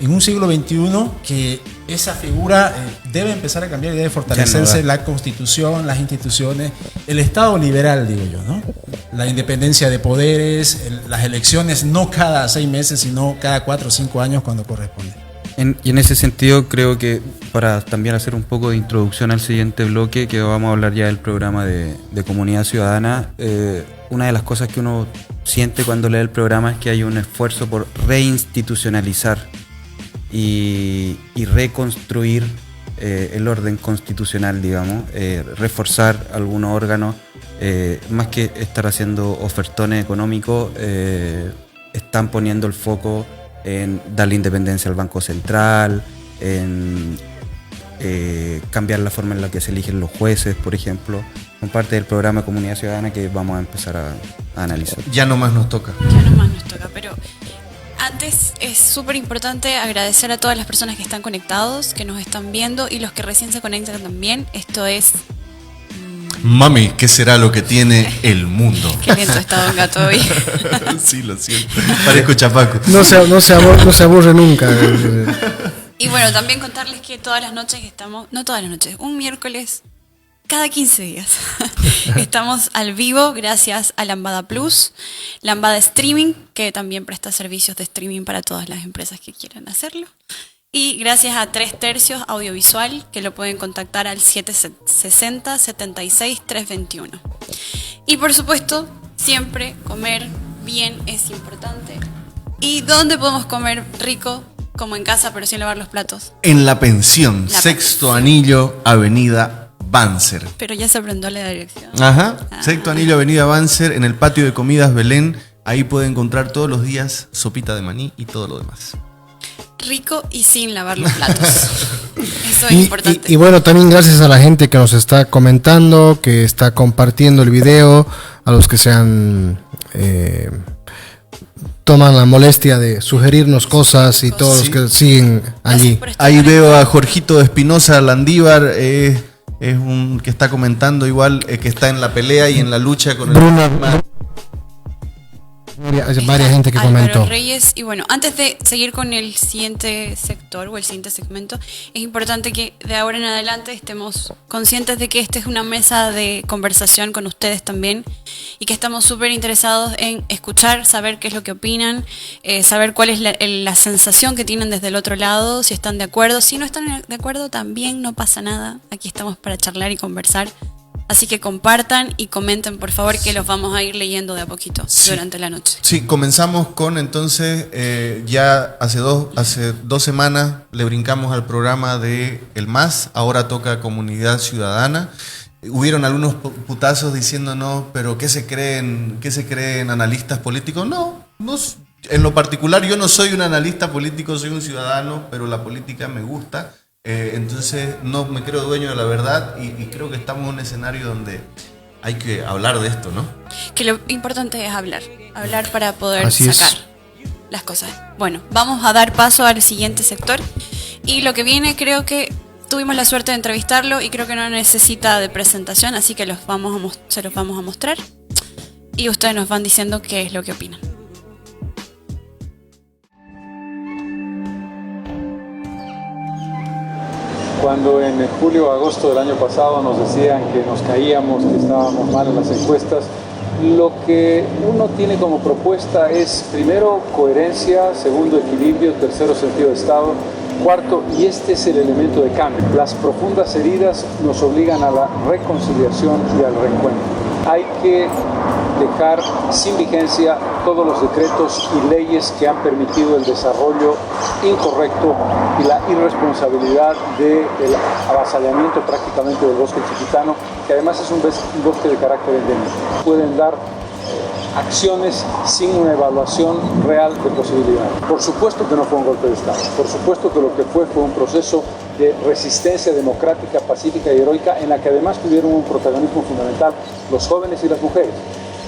K: en un siglo XXI que esa figura debe empezar a cambiar y debe fortalecerse la Constitución, las instituciones, el Estado liberal, digo yo, ¿no? La independencia de poderes, las elecciones no cada 6 meses, sino cada 4 o 5 años cuando corresponde.
D: Y en ese sentido creo que para también hacer un poco de introducción al siguiente bloque, que vamos a hablar ya del programa de comunidad ciudadana, una de las cosas que uno siente cuando lee el programa es que hay un esfuerzo por reinstitucionalizar y reconstruir el orden constitucional, digamos, reforzar algunos órganos, más que estar haciendo ofertones económicos, están poniendo el foco en darle independencia al Banco Central, en cambiar la forma en la que se eligen los jueces, por ejemplo. Son parte del programa de Comunidad Ciudadana que vamos a empezar a analizar.
B: Ya no más nos toca.
A: Ya no más nos toca, pero antes es súper importante agradecer a todas las personas que están conectados, que nos están viendo y los que recién se conectan también. Esto es...
B: Mami, ¿qué será lo que tiene el mundo?
A: Qué lento está Don Gato hoy.
B: Sí, lo siento. Parezco chapaco.
C: No se aburre nunca.
A: Y bueno, también contarles que todas las noches estamos, no todas las noches, un miércoles cada 15 días. Estamos al vivo gracias a Lambada Plus, Lambada Streaming, que también presta servicios de streaming para todas las empresas que quieran hacerlo. Y gracias a 3 Tercios Audiovisual, que lo pueden contactar al 760 76 321. Y por supuesto, siempre comer bien es importante. ¿Y dónde podemos comer rico? Como en casa, pero sin lavar los platos.
B: En La Pensión, Sexto Anillo, Avenida Banzer.
A: Pero ya se aprendió la dirección.
B: Ajá, Sexto Anillo, Avenida Banzer, en el patio de comidas Belén. Ahí puede encontrar todos los días sopita de maní y todo lo demás.
A: Rico y sin lavar los platos. Eso es importante.
C: Y bueno, también gracias a la gente que nos está comentando, que está compartiendo el video, a los que se han... toman la molestia de sugerirnos cosas y todos los que siguen allí.
B: Ahí veo a Jorgito Espinosa Landívar, es un que está comentando igual, que está en la pelea y en la lucha con el...
C: Varias gente que comentó.
A: Reyes. Y bueno, antes de seguir con el siguiente sector o el siguiente segmento, es importante que de ahora en adelante estemos conscientes de que esta es una mesa de conversación con ustedes también y que estamos súper interesados en escuchar, saber qué es lo que opinan, saber cuál es la sensación que tienen desde el otro lado, si están de acuerdo. Si no están de acuerdo, también no pasa nada. Aquí estamos para charlar y conversar. Así que compartan y comenten, por favor, que los vamos a ir leyendo de a poquito durante la noche.
B: Sí, comenzamos con entonces, ya hace dos semanas le brincamos al programa de El MAS, ahora toca Comunidad Ciudadana. Hubieron algunos putazos diciendo no, pero ¿qué se creen analistas políticos? No, en lo particular yo no soy un analista político, soy un ciudadano, pero la política me gusta. Entonces no me creo dueño de la verdad y creo que estamos en un escenario donde hay que hablar de esto, ¿no?
A: Que lo importante es hablar para poder sacar las cosas. Bueno, vamos a dar paso al siguiente sector y lo que viene creo que tuvimos la suerte de entrevistarlo y creo que no necesita de presentación, así que se los vamos a mostrar y ustedes nos van diciendo qué es lo que opinan.
L: Cuando en julio o agosto del año pasado nos decían que nos caíamos, que estábamos mal en las encuestas, lo que uno tiene como propuesta es, primero, coherencia, segundo, equilibrio, tercero, sentido de Estado, cuarto, y este es el elemento de cambio. Las profundas heridas nos obligan a la reconciliación y al reencuentro. Hay que dejar sin vigencia todos los decretos y leyes que han permitido el desarrollo incorrecto y la irresponsabilidad del avasallamiento prácticamente del bosque chiquitano, que además es un bosque de carácter endémico. Pueden dar acciones sin una evaluación real de posibilidad. Por supuesto que no fue un golpe de Estado, por supuesto que lo que fue un proceso de resistencia democrática, pacífica y heroica, en la que además tuvieron un protagonismo fundamental los jóvenes y las mujeres.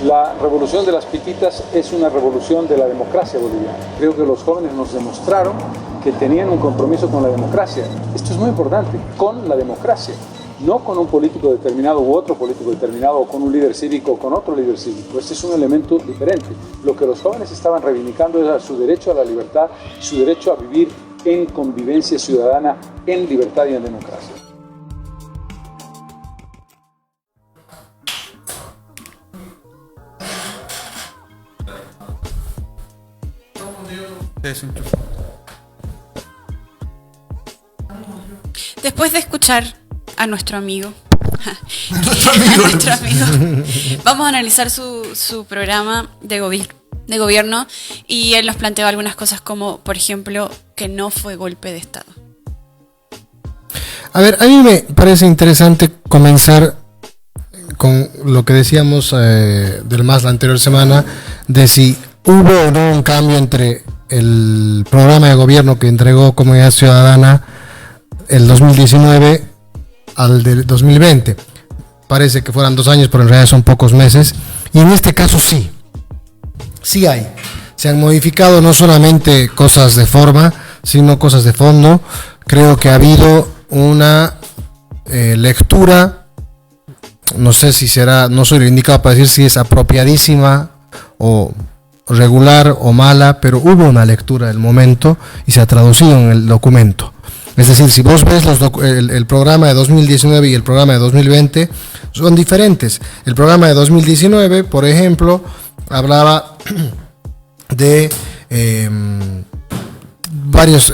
L: La revolución de las pititas es una revolución de la democracia boliviana. Creo que los jóvenes nos demostraron que tenían un compromiso con la democracia. Esto es muy importante, con la democracia. No con un político determinado u otro político determinado, o con un líder cívico o con otro líder cívico. Este es un elemento diferente. Lo que los jóvenes estaban reivindicando era su derecho a la libertad, su derecho a vivir en convivencia ciudadana, en libertad y en democracia.
A: Después de escuchar a nuestro amigo, a nuestro amigo, vamos a analizar su programa de gobierno, y él nos planteó algunas cosas como, por ejemplo, que no fue golpe de Estado.
C: A ver, a mí me parece interesante comenzar con lo que decíamos del MAS la anterior semana, de si hubo o no un cambio entre el programa de gobierno que entregó Comunidad Ciudadana el 2019 al del 2020. Parece que fueran 2 años, pero en realidad son pocos meses. Y en este caso sí hay. Se han modificado no solamente cosas de forma, sino cosas de fondo. Creo que ha habido una lectura, no sé si será, no soy el indicado para decir si es apropiadísima o regular o mala, pero hubo una lectura del momento y se ha traducido en el documento. Es decir, si vos ves el programa de 2019 y el programa de 2020, son diferentes. El programa de 2019, por ejemplo, hablaba de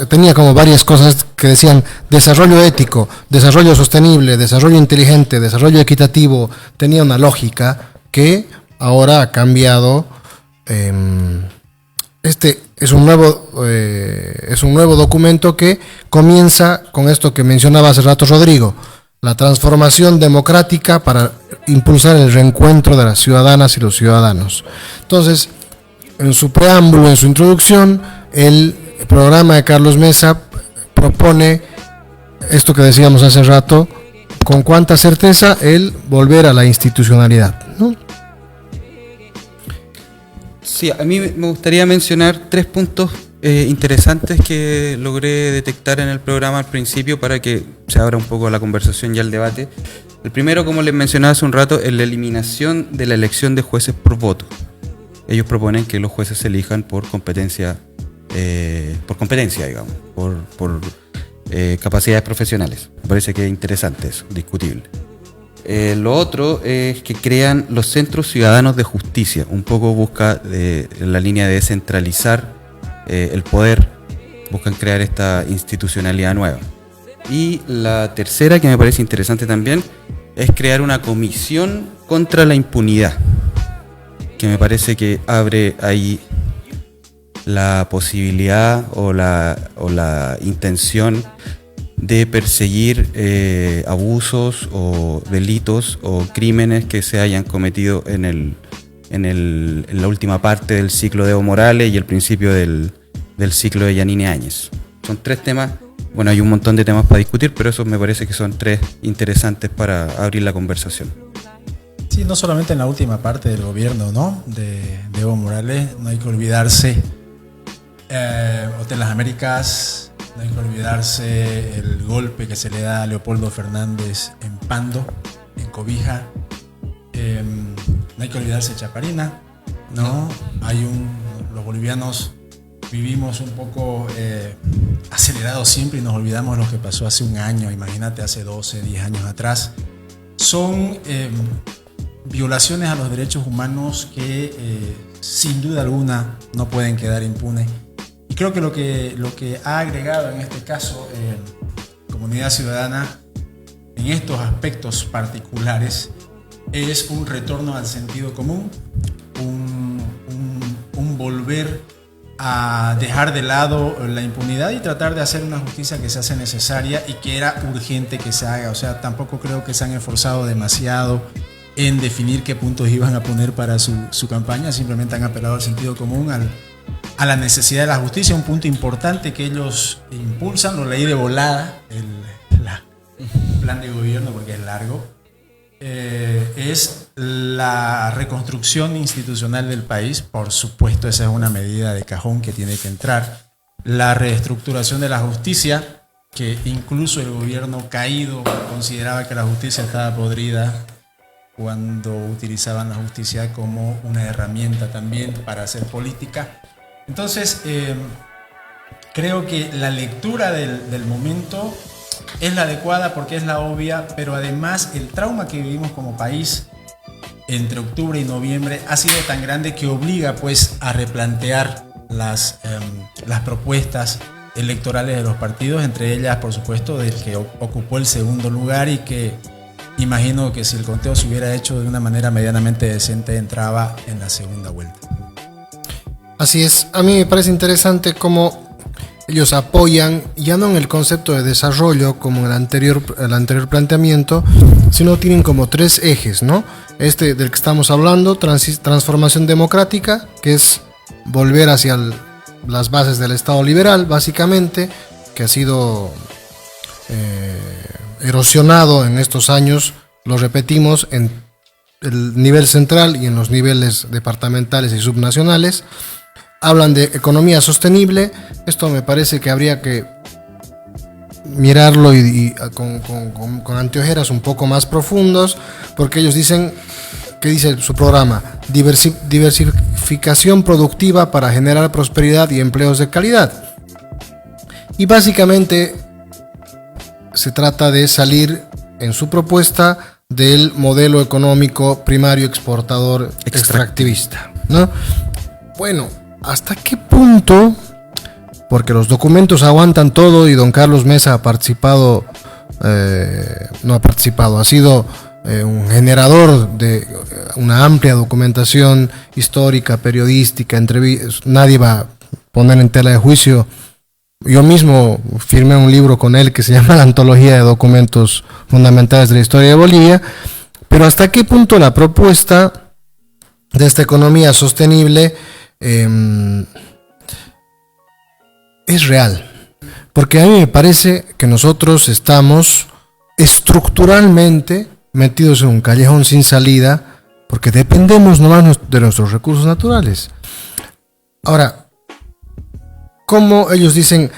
C: tenía como varias cosas que decían desarrollo ético, desarrollo sostenible, desarrollo inteligente, desarrollo equitativo. Tenía una lógica que ahora ha cambiado. Este es un nuevo documento que comienza con esto que mencionaba hace rato Rodrigo, la transformación democrática para impulsar el reencuentro de las ciudadanas y los ciudadanos. Entonces, en su preámbulo, en su introducción, el programa de Carlos Mesa propone esto que decíamos hace rato, con cuánta certeza el volver a la institucionalidad, ¿no?
D: Sí, a mí me gustaría mencionar 3 puntos interesantes que logré detectar en el programa al principio para que se abra un poco la conversación y el debate. El primero, como les mencionaba hace un rato, es la eliminación de la elección de jueces por voto. Ellos proponen que los jueces se elijan por competencia, digamos, por capacidades profesionales. Me parece que es interesante eso, discutible. Lo otro es que crean los centros ciudadanos de justicia, un poco busca la línea de descentralizar el poder, buscan crear esta institucionalidad nueva. Y la tercera, que me parece interesante también, es crear una comisión contra la impunidad, que me parece que abre ahí la posibilidad o la intención de perseguir abusos o delitos o crímenes que se hayan cometido en la última parte del ciclo de Evo Morales y el principio del ciclo de Yanine Áñez. Son 3 temas, bueno, hay un montón de temas para discutir, pero esos me parece que son 3 interesantes para abrir la conversación.
K: Sí, no solamente en la última parte del gobierno, ¿no? de Evo Morales, no hay que olvidarse Hotel Las Américas, no hay que olvidarse el golpe que se le da a Leopoldo Fernández en Pando, en Cobija. No hay que olvidarse Chaparina, ¿no? Los bolivianos vivimos un poco acelerados siempre y nos olvidamos lo que pasó hace un año, imagínate, hace 12, 10 años atrás. Son violaciones a los derechos humanos que sin duda alguna no pueden quedar impunes. Y creo que lo que ha agregado en este caso Comunidad Ciudadana en estos aspectos particulares es un retorno al sentido común, un volver a dejar de lado la impunidad y tratar de hacer una justicia que se hace necesaria y que era urgente que se haga. O sea, tampoco creo que se han esforzado demasiado en definir qué puntos iban a poner para su campaña, simplemente han apelado al sentido común, a la necesidad de la justicia. Un punto importante que ellos impulsan, lo leí de volada, el plan de gobierno porque es largo, es la reconstrucción institucional del país. Por supuesto, esa es una medida de cajón que tiene que entrar. La reestructuración de la justicia, que incluso el gobierno caído consideraba que la justicia estaba podrida cuando utilizaban la justicia como una herramienta también para hacer política. Entonces, creo que la lectura del momento es la adecuada porque es la obvia, pero además el trauma que vivimos como país entre octubre y noviembre ha sido tan grande que obliga pues a replantear las propuestas electorales de los partidos, entre ellas por supuesto del que ocupó el segundo lugar y que imagino que si el conteo se hubiera hecho de una manera medianamente decente entraba en la segunda vuelta.
C: Así es, a mí me parece interesante cómo ellos apoyan, ya no en el concepto de desarrollo como en el anterior planteamiento, sino tienen como tres ejes, ¿no? Este del que estamos hablando, transformación democrática, que es volver hacia las bases del Estado liberal, básicamente, que ha sido erosionado en estos años, lo repetimos, en el nivel central y en los niveles departamentales y subnacionales. Hablan de economía sostenible. Esto me parece que habría que mirarlo y con anteojeras un poco más profundos, porque ellos dicen, ¿qué dice su programa? Diversificación productiva para generar prosperidad y empleos de calidad. Y básicamente se trata de salir en su propuesta del modelo económico primario exportador extractivista, ¿no? Bueno, ¿hasta qué punto? Porque los documentos aguantan todo y don Carlos Mesa ha participado, ha sido un generador de una amplia documentación histórica, periodística, nadie va a poner en tela de juicio. Yo mismo firmé un libro con él que se llama La Antología de Documentos Fundamentales de la Historia de Bolivia, pero ¿hasta qué punto la propuesta de esta economía sostenible es real? Porque a mí me parece que nosotros estamos estructuralmente metidos en un callejón sin salida porque dependemos nomás de nuestros recursos naturales. Ahora, como ellos dicen,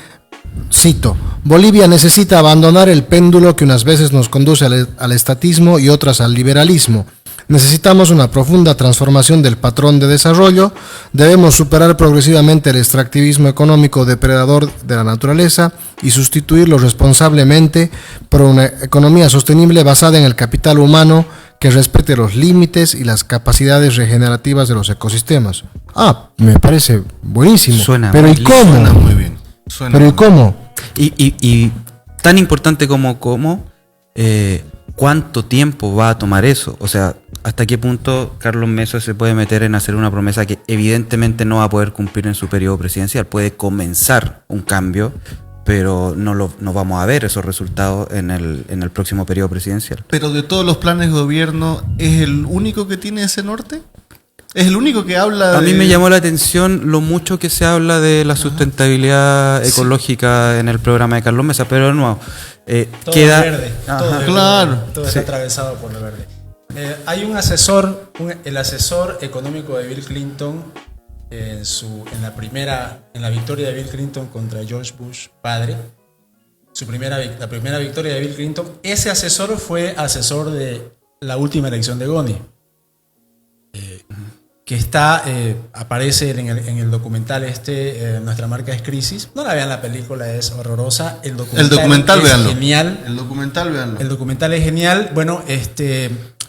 C: cito, Bolivia necesita abandonar el péndulo que unas veces nos conduce al estatismo y otras al liberalismo. Necesitamos una profunda transformación del patrón de desarrollo. Debemos superar progresivamente el extractivismo económico depredador de la naturaleza y sustituirlo responsablemente por una economía sostenible basada en el capital humano que respete los límites y las capacidades regenerativas de los ecosistemas. Me parece buenísimo.
D: Suena
C: pero ¿y cómo?
B: Suena muy bien.
C: Pero ¿y cómo?
D: Y tan importante como ¿cuánto tiempo va a tomar eso? O sea, ¿hasta qué punto Carlos Mesa se puede meter en hacer una promesa que evidentemente no va a poder cumplir en su periodo presidencial? Puede comenzar un cambio, pero no vamos a ver esos resultados en el próximo periodo presidencial.
B: Pero de todos los planes de gobierno, ¿es el único que tiene ese norte? ¿Es el único que habla
D: A mí me llamó la atención lo mucho que se habla de la sustentabilidad ecológica en el programa de Carlos Mesa, pero de nuevo,
K: todo
D: queda...
K: verde, todo
B: claro.
K: verde, todo está atravesado por lo verde. Hay un asesor, el asesor económico de Bill Clinton, en la victoria de Bill Clinton contra George Bush padre, la primera victoria de Bill Clinton, ese asesor fue asesor de la última elección de Ghani, que aparece en el documental Nuestra marca es crisis. No la vean, la película es horrorosa. El documental es genial.
B: El documental, véanlo.
K: El documental es genial. Bueno,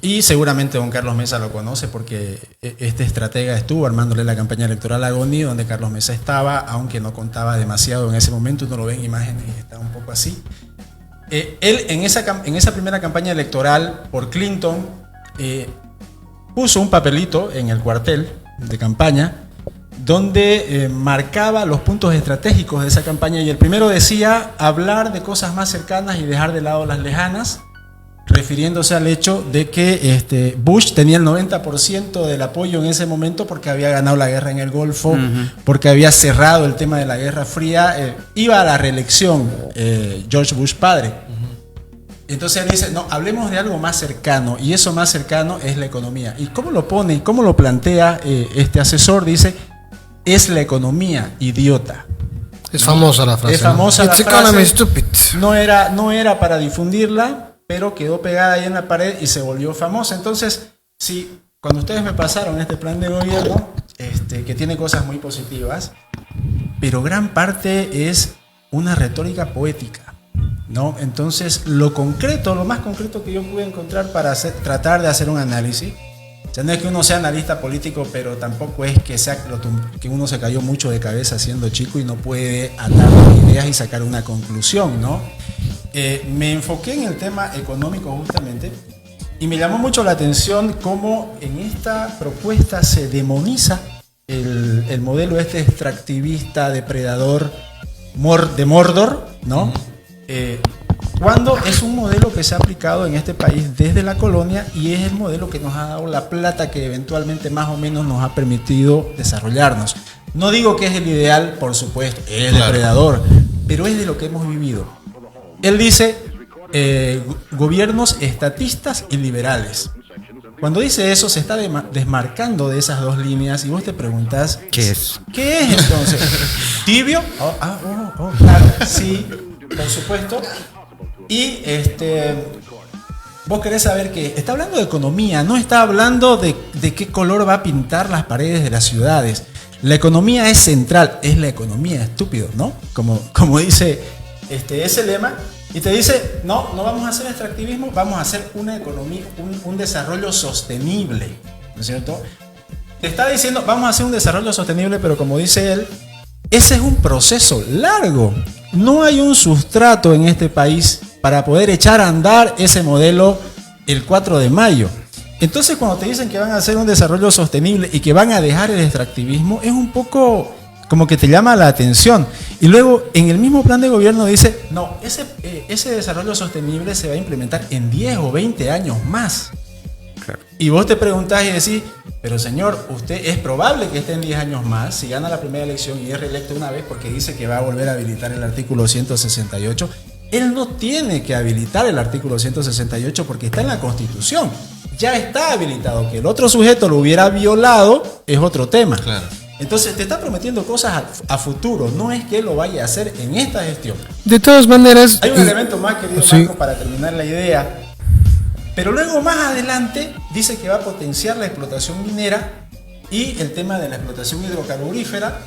K: y seguramente don Carlos Mesa lo conoce porque este estratega estuvo armándole la campaña electoral a Ghani, donde Carlos Mesa estaba, aunque no contaba demasiado en ese momento. Uno lo ve en imágenes y está un poco así. Él en esa primera campaña electoral por Clinton puso un papelito en el cuartel de campaña donde marcaba los puntos estratégicos de esa campaña, y el primero decía hablar de cosas más cercanas y dejar de lado las lejanas, refiriéndose al hecho de que Bush tenía el 90% del apoyo en ese momento porque había ganado la guerra en el Golfo, porque había cerrado el tema de la Guerra Fría, iba a la reelección George Bush padre. Entonces él dice, no, hablemos de algo más cercano, y eso más cercano es la economía. ¿Y cómo lo pone, cómo lo plantea este asesor? Dice, es la economía, idiota.
C: Es famosa la frase.
K: Es famosa la
C: frase.
K: Economy, stupid. No era para difundirla, pero quedó pegada ahí en la pared y se volvió famosa. Entonces, cuando ustedes me pasaron este plan de gobierno, que tiene cosas muy positivas, pero gran parte es una retórica poética, ¿no? Entonces, lo más concreto que yo pude encontrar para tratar de hacer un análisis, o sea, no es que uno sea analista político, pero tampoco es que uno se cayó mucho de cabeza siendo chico y no puede atar las ideas y sacar una conclusión, ¿no? Me enfoqué en el tema económico justamente y me llamó mucho la atención cómo en esta propuesta se demoniza el modelo extractivista, depredador de Mordor, ¿no? Cuando es un modelo que se ha aplicado en este país desde la colonia y es el modelo que nos ha dado la plata que eventualmente más o menos nos ha permitido desarrollarnos. No digo que es el ideal, por supuesto, es depredador, pero es de lo que hemos vivido. Él dice gobiernos estatistas y liberales. Cuando dice eso se está desmarcando de esas dos líneas y vos te preguntás
D: ¿qué es?
K: ¿Qué es entonces? ¿Tibio? Claro, sí, por supuesto. Y vos querés saber que está hablando de economía, no está hablando de qué color va a pintar las paredes de las ciudades. La economía es central, es la economía, estúpido, ¿no? Como dice ese lema. Y te dice, no vamos a hacer extractivismo, vamos a hacer una economía, un desarrollo sostenible, ¿no es cierto? Te está diciendo, vamos a hacer un desarrollo sostenible, pero como dice él, ese es un proceso largo. No hay un sustrato en este país para poder echar a andar ese modelo el 4 de mayo. Entonces, cuando te dicen que van a hacer un desarrollo sostenible y que van a dejar el extractivismo, es un poco como que te llama la atención. Y luego en el mismo plan de gobierno dice, no, ese desarrollo sostenible se va a implementar en 10 o 20 años más. Claro. Y vos te preguntás y decís, pero señor, usted es probable que esté en 10 años más, si gana la primera elección y es reelecto una vez porque dice que va a volver a habilitar el artículo 168. Él no tiene que habilitar el artículo 168 porque está en la Constitución. Ya está habilitado. Que el otro sujeto lo hubiera violado es otro tema. Claro. Entonces te está prometiendo cosas a futuro, no es que él lo vaya a hacer en esta gestión.
C: De todas maneras...
K: Hay un elemento más, querido Marco, para terminar la idea. Pero luego más adelante dice que va a potenciar la explotación minera y el tema de la explotación hidrocarburífera,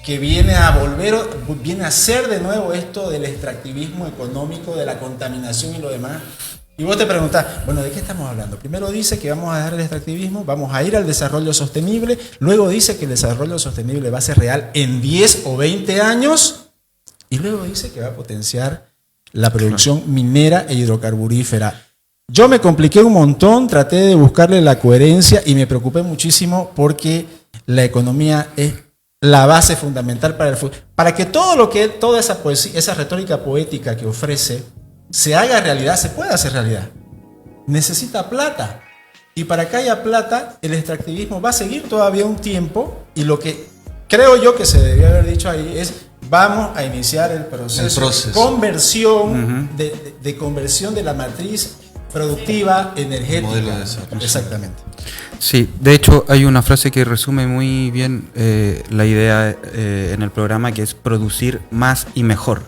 K: que viene a ser de nuevo esto del extractivismo económico, de la contaminación y lo demás. Y vos te preguntás, bueno, ¿de qué estamos hablando? Primero dice que vamos a dejar el extractivismo, vamos a ir al desarrollo sostenible, luego dice que el desarrollo sostenible va a ser real en 10 o 20 años, y luego dice que va a potenciar la producción minera e hidrocarburífera. Yo me compliqué un montón, traté de buscarle la coherencia y me preocupé muchísimo porque la economía es la base fundamental para el futuro. Para que toda esa poesía, esa retórica poética que ofrece se haga realidad, se puede hacer realidad. Necesita plata. Y para que haya plata, el extractivismo va a seguir todavía un tiempo. Y lo que creo yo que se debería haber dicho ahí es, vamos a iniciar el proceso. De conversión, de conversión de la matriz productiva energética. Modelo de desarrollo. Exactamente.
D: Sí, de hecho hay una frase que resume muy bien la idea en el programa, que es producir más y mejor.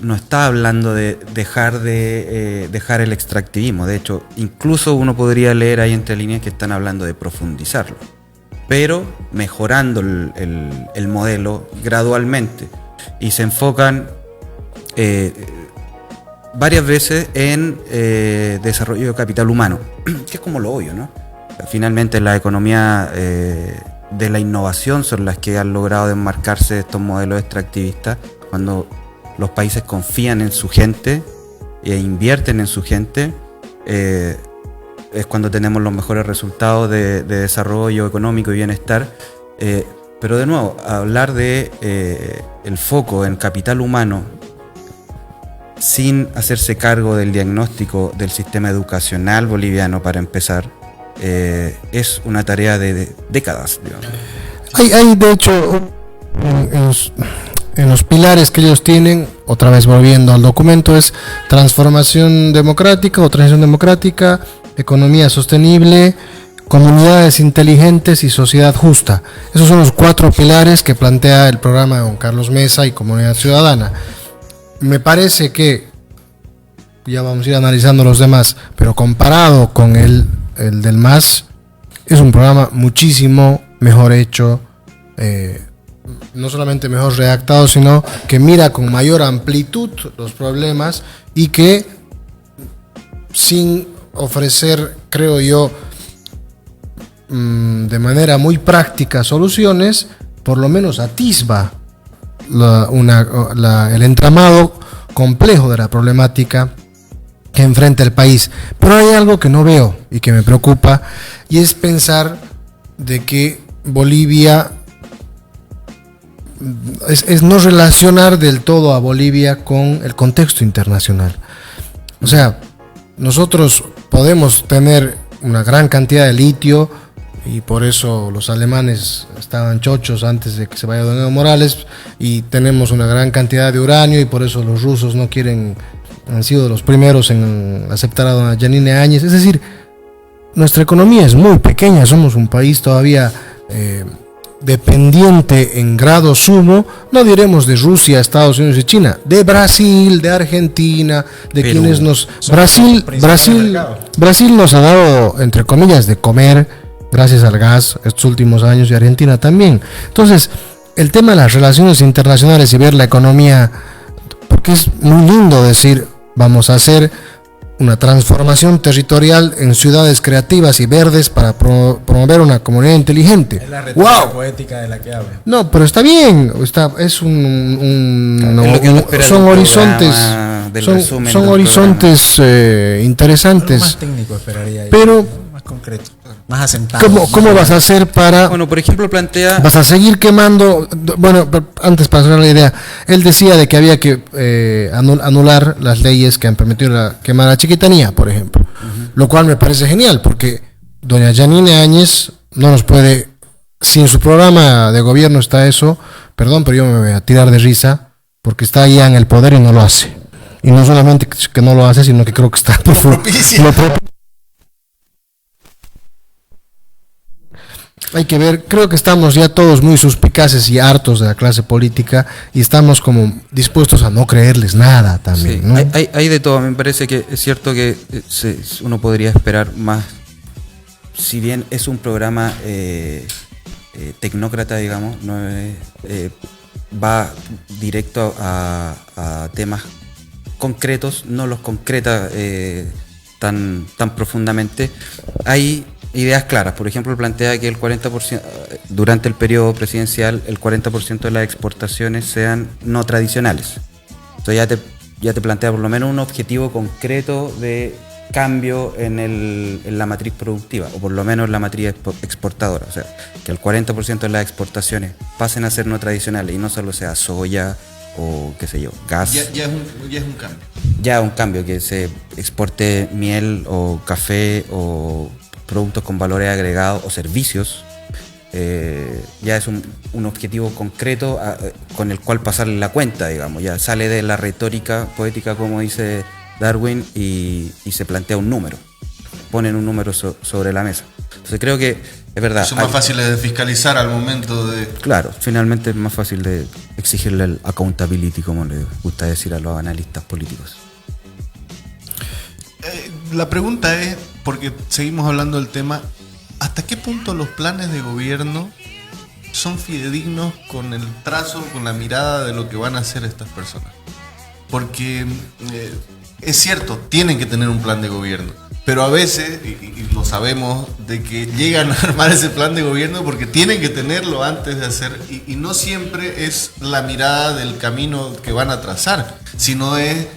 D: No está hablando de dejar el extractivismo. De hecho, incluso uno podría leer ahí entre líneas que están hablando de profundizarlo, pero mejorando el modelo gradualmente. Y se enfocan varias veces en desarrollo de capital humano, que es como lo obvio, ¿no? Finalmente la economía de la innovación son las que han logrado desmarcarse de estos modelos extractivistas. Cuando los países confían en su gente e invierten en su gente, es cuando tenemos los mejores resultados de desarrollo económico y bienestar. Pero de nuevo, hablar de el foco en capital humano sin hacerse cargo del diagnóstico del sistema educacional boliviano, para empezar, es una tarea de décadas, digamos.
C: Hay de hecho en los pilares que ellos tienen, otra vez volviendo al documento, es transformación democrática o transición democrática, economía sostenible, comunidades inteligentes y sociedad justa. Esos son los 4 pilares que plantea el programa de don Carlos Mesa y Comunidad Ciudadana. Me parece que, ya vamos a ir analizando los demás, pero comparado con el del MAS, es un programa muchísimo mejor hecho, no solamente mejor redactado, sino que mira con mayor amplitud los problemas y que sin ofrecer, creo yo, de manera muy práctica soluciones, por lo menos atisba el entramado complejo de la problemática que enfrenta el país. Pero hay algo que no veo y que me preocupa, y es pensar de que Bolivia es no relacionar del todo a Bolivia con el contexto internacional. O sea, nosotros podemos tener una gran cantidad de litio, y por eso los alemanes estaban chochos antes de que se vaya Don Evo Morales, y tenemos una gran cantidad de uranio, y por eso los rusos no quieren, han sido los primeros en aceptar a doña Yanine Áñez. Es decir, nuestra economía es muy pequeña, somos un país todavía dependiente en grado sumo, no diremos de Rusia, Estados Unidos y China, de Brasil, de Argentina, de Perú. Quienes nos... Brasil nos ha dado, entre comillas, de comer gracias al gas estos últimos años, y Argentina también. Entonces, el tema de las relaciones internacionales y ver la economía, porque es muy lindo decir, vamos a hacer una transformación territorial en ciudades creativas y verdes para promover una comunidad inteligente.
K: Es la retórica poética de la que habla.
C: No, pero está bien, son horizontes, son horizontes interesantes.
K: Más técnico esperaría yo,
C: pero
K: más concreto, más asentado.
C: ¿Cómo vas a hacer para?
D: Bueno, por ejemplo, plantea.
C: Vas a seguir quemando. Bueno, antes para hacer la idea, él decía de que había que anular las leyes que han permitido quemar a Chiquitanía, por ejemplo. Lo cual me parece genial, porque doña Yanine Áñez no nos puede. Si en su programa de gobierno está eso, perdón, pero yo me voy a tirar de risa, porque está allá en el poder y no lo hace. Y no solamente que no lo hace, sino que creo que está Hay que ver, creo que estamos ya todos muy suspicaces y hartos de la clase política, y estamos como dispuestos a no creerles nada también.
D: Sí,
C: ¿no?
D: hay de todo. Me parece que es cierto que uno podría esperar más, si bien es un programa tecnócrata, digamos, no va directo a temas concretos, no los concreta tan profundamente. Hay ideas claras. Por ejemplo, plantea que el 40%, durante el periodo presidencial, el 40% de las exportaciones sean no tradicionales. Entonces ya te plantea por lo menos un objetivo concreto de cambio en la matriz productiva, o por lo menos la matriz exportadora. O sea, que el 40% de las exportaciones pasen a ser no tradicionales, y no solo sea soya o qué sé yo, gas.
B: Ya es un cambio.
D: Ya un cambio, que se exporte miel o café o productos con valores agregados o servicios. Ya es un objetivo concreto con el cual pasarle la cuenta, digamos. Ya sale de la retórica poética, como dice Darwin, y se plantea un número. Ponen un número sobre la mesa. Entonces creo que es verdad.
B: Son más fáciles de fiscalizar al momento de...
D: Claro, finalmente es más fácil de exigirle el accountability, como le gusta decir a los analistas políticos.
B: La pregunta es, porque seguimos hablando del tema, ¿hasta qué punto los planes de gobierno son fidedignos con el trazo, con la mirada de lo que van a hacer estas personas? Porque es cierto, tienen que tener un plan de gobierno, pero a veces, y lo sabemos, de que llegan a armar ese plan de gobierno porque tienen que tenerlo antes de hacer, y no siempre es la mirada del camino que van a trazar, sino es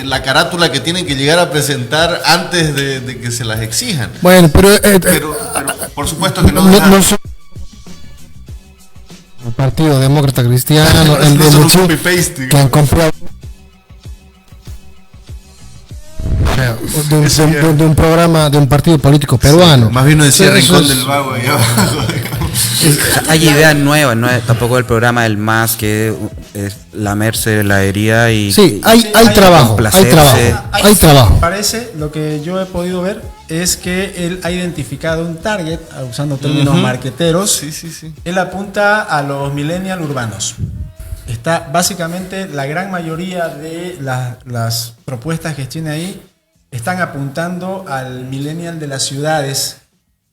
B: la carátula que tienen que llegar a presentar antes de que se las exijan.
C: Bueno, pero
B: por supuesto que no
C: el Partido Demócrata Cristiano, el de que han comprado de un programa de un partido político peruano.
B: Sí, más bien no decía Rincón del Vago ahí abajo.
D: Hay ideas nuevas, no es tampoco el programa del MAS, que es lamerse la herida y...
C: Sí, hay trabajo.
K: Parece, lo que yo he podido ver, es que él ha identificado un target, usando términos marqueteros.
B: Sí.
K: Él apunta a los millennials urbanos. Está básicamente la gran mayoría de las propuestas que tiene ahí están apuntando al millennial de las ciudades,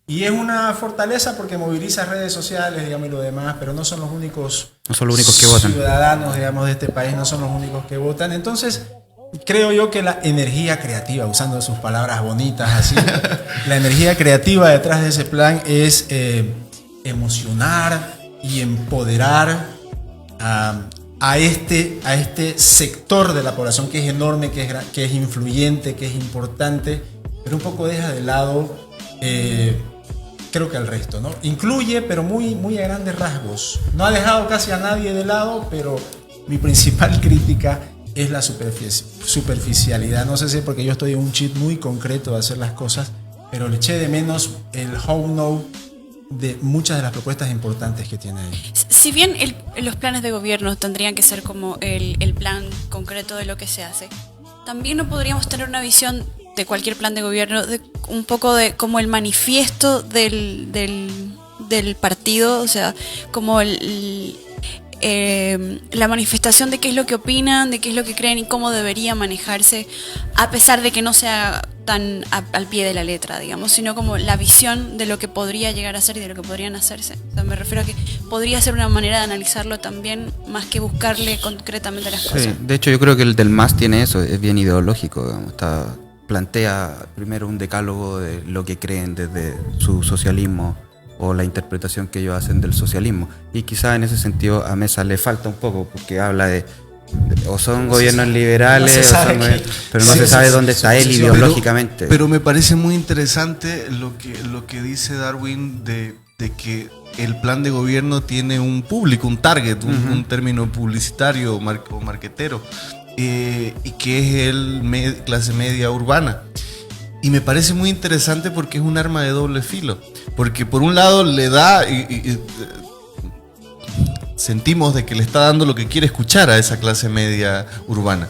K: Y es una fortaleza porque moviliza redes sociales, digamos, y lo demás, pero no son los únicos,
D: que votan.
K: Ciudadanos, digamos, de este país, no son los únicos que votan. Entonces, creo yo que la energía creativa, usando sus palabras bonitas así, la energía creativa detrás de ese plan es emocionar y empoderar a este sector de la población que es enorme, que es influyente, que es importante, pero un poco deja de lado, creo que al resto, ¿no? Incluye, pero muy, muy a grandes rasgos. No ha dejado casi a nadie de lado, pero mi principal crítica es la superficialidad. No sé si es porque yo estoy en un chip muy concreto de hacer las cosas, pero le eché de menos el how-no de muchas de las propuestas importantes que tiene ahí.
A: Si bien los planes de gobierno tendrían que ser como el plan concreto de lo que se hace, también no podríamos tener una visión de cualquier plan de gobierno, de un poco de como el manifiesto del partido, o sea, como la manifestación de qué es lo que opinan, de qué es lo que creen y cómo debería manejarse, a pesar de que no sea tan al pie de la letra, digamos, sino como la visión de lo que podría llegar a ser y de lo que podrían hacerse. O sea, me refiero a que podría ser una manera de analizarlo también, más que buscarle concretamente las cosas.
D: Sí, de hecho yo creo que el del MAS tiene eso, es bien ideológico, digamos, plantea primero un decálogo de lo que creen desde su socialismo o la interpretación que ellos hacen del socialismo, y quizá en ese sentido a Mesa le falta un poco, porque habla de o son gobiernos liberales, pero no se sabe dónde está él ideológicamente.
B: Pero me parece muy interesante lo que dice Darwin de que el plan de gobierno tiene un público, un target, un término publicitario o marquetero, y que es clase media urbana. Y me parece muy interesante porque es un arma de doble filo. Porque por un lado le da... sentimos de que le está dando lo que quiere escuchar a esa clase media urbana.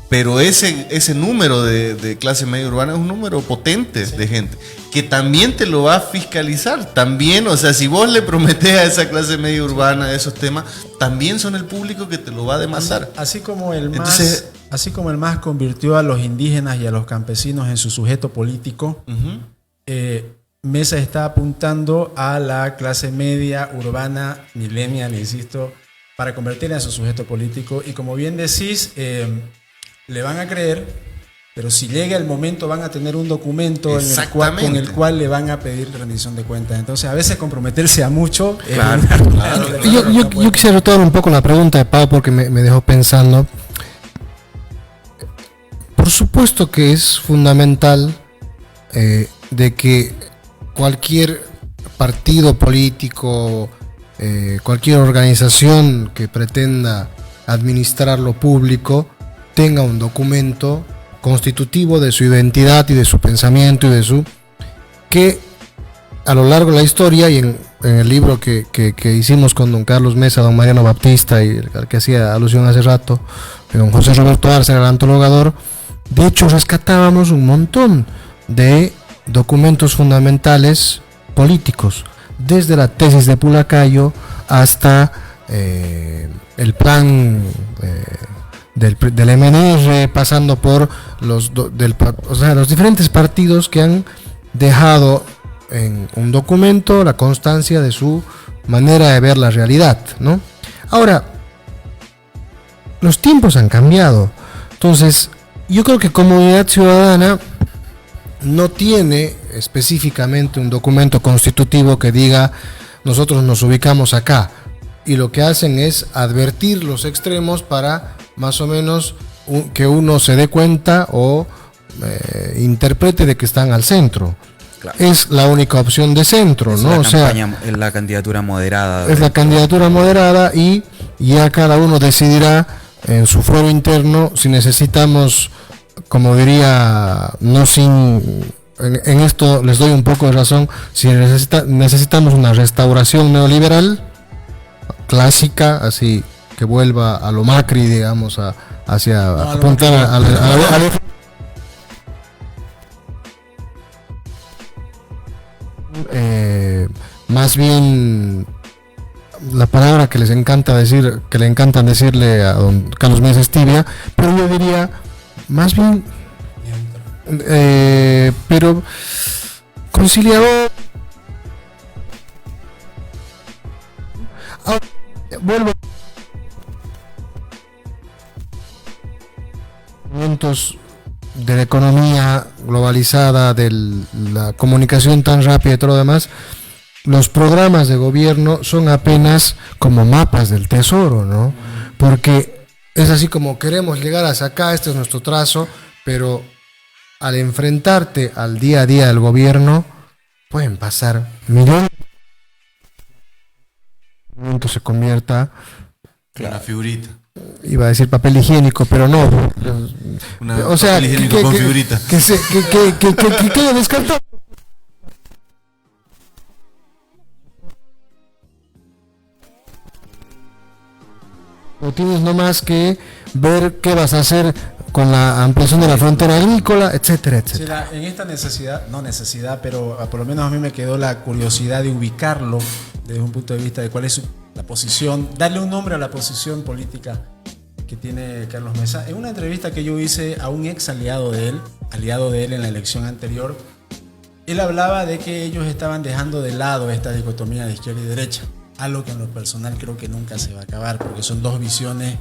B: Pero ese número de clase media urbana es un número potente de gente que también te lo va a fiscalizar. También, o sea, si vos le prometés a esa clase media urbana esos temas, también son el público que te lo va a demandar.
K: Así como el MAS convirtió a los indígenas y a los campesinos en su sujeto político, Mesa está apuntando a la clase media urbana, millennial, insisto, para convertirla en su sujeto político. Y como bien decís, le van a creer, pero si llega el momento van a tener un documento con el cual le van a pedir rendición de cuentas. Entonces a veces comprometerse a mucho.
C: Claro. Yo quisiera retomar un poco la pregunta de Pau porque me dejó pensando. Por supuesto que es fundamental de que cualquier partido político, cualquier organización que pretenda administrar lo público tenga un documento constitutivo de su identidad y de su pensamiento y de su... que a lo largo de la historia y en el libro que hicimos con don Carlos Mesa, don Mariano Baptista y al que hacía alusión hace rato, don José Roberto Arce, el antologador, de hecho rescatábamos un montón de documentos fundamentales políticos, desde la tesis de Pulacayo hasta el plan del MNR, pasando por los diferentes partidos que han dejado en un documento la constancia de su manera de ver la realidad, ¿no? Ahora, los tiempos han cambiado, entonces yo creo que Comunidad Ciudadana no tiene específicamente un documento constitutivo que diga nosotros nos ubicamos acá, y lo que hacen es advertir los extremos para más o menos que uno se dé cuenta o interprete de que están al centro. Claro. Es la única opción de centro, es ¿no?
D: Es la candidatura moderada.
C: Es la candidatura moderada y ya cada uno decidirá en su fuero interno si necesitamos, como diría, en esto les doy un poco de razón, si necesitamos una restauración neoliberal clásica, así que vuelva a lo Macri, digamos, hacia apuntar a más bien la palabra que les encanta decir, que le encantan decirle a don Carlos Mesa es tibia, pero yo diría más bien pero conciliador, Ahora, vuelvo de la economía globalizada, de la comunicación tan rápida y todo lo demás. Los programas de gobierno son apenas como mapas del tesoro, ¿no? Porque es así como queremos llegar hasta acá, este es nuestro trazo, pero al enfrentarte al día a día del gobierno, pueden pasar millones. Se convierta
B: en una figurita.
C: Iba a decir papel higiénico, pero no. O sea,
B: papel higiénico con figurita.
C: Que quede descartado. O tienes nomás que ver qué vas a hacer con la ampliación de la frontera agrícola, etcétera, etcétera.
K: Sí, en esta necesidad, pero por lo menos a mí me quedó la curiosidad de ubicarlo desde un punto de vista de cuál es la posición, darle un nombre a la posición política que tiene Carlos Mesa. En una entrevista que yo hice a un ex aliado de él en la elección anterior, él hablaba de que ellos estaban dejando de lado esta dicotomía de izquierda y derecha, algo que en lo personal creo que nunca se va a acabar, porque son dos visiones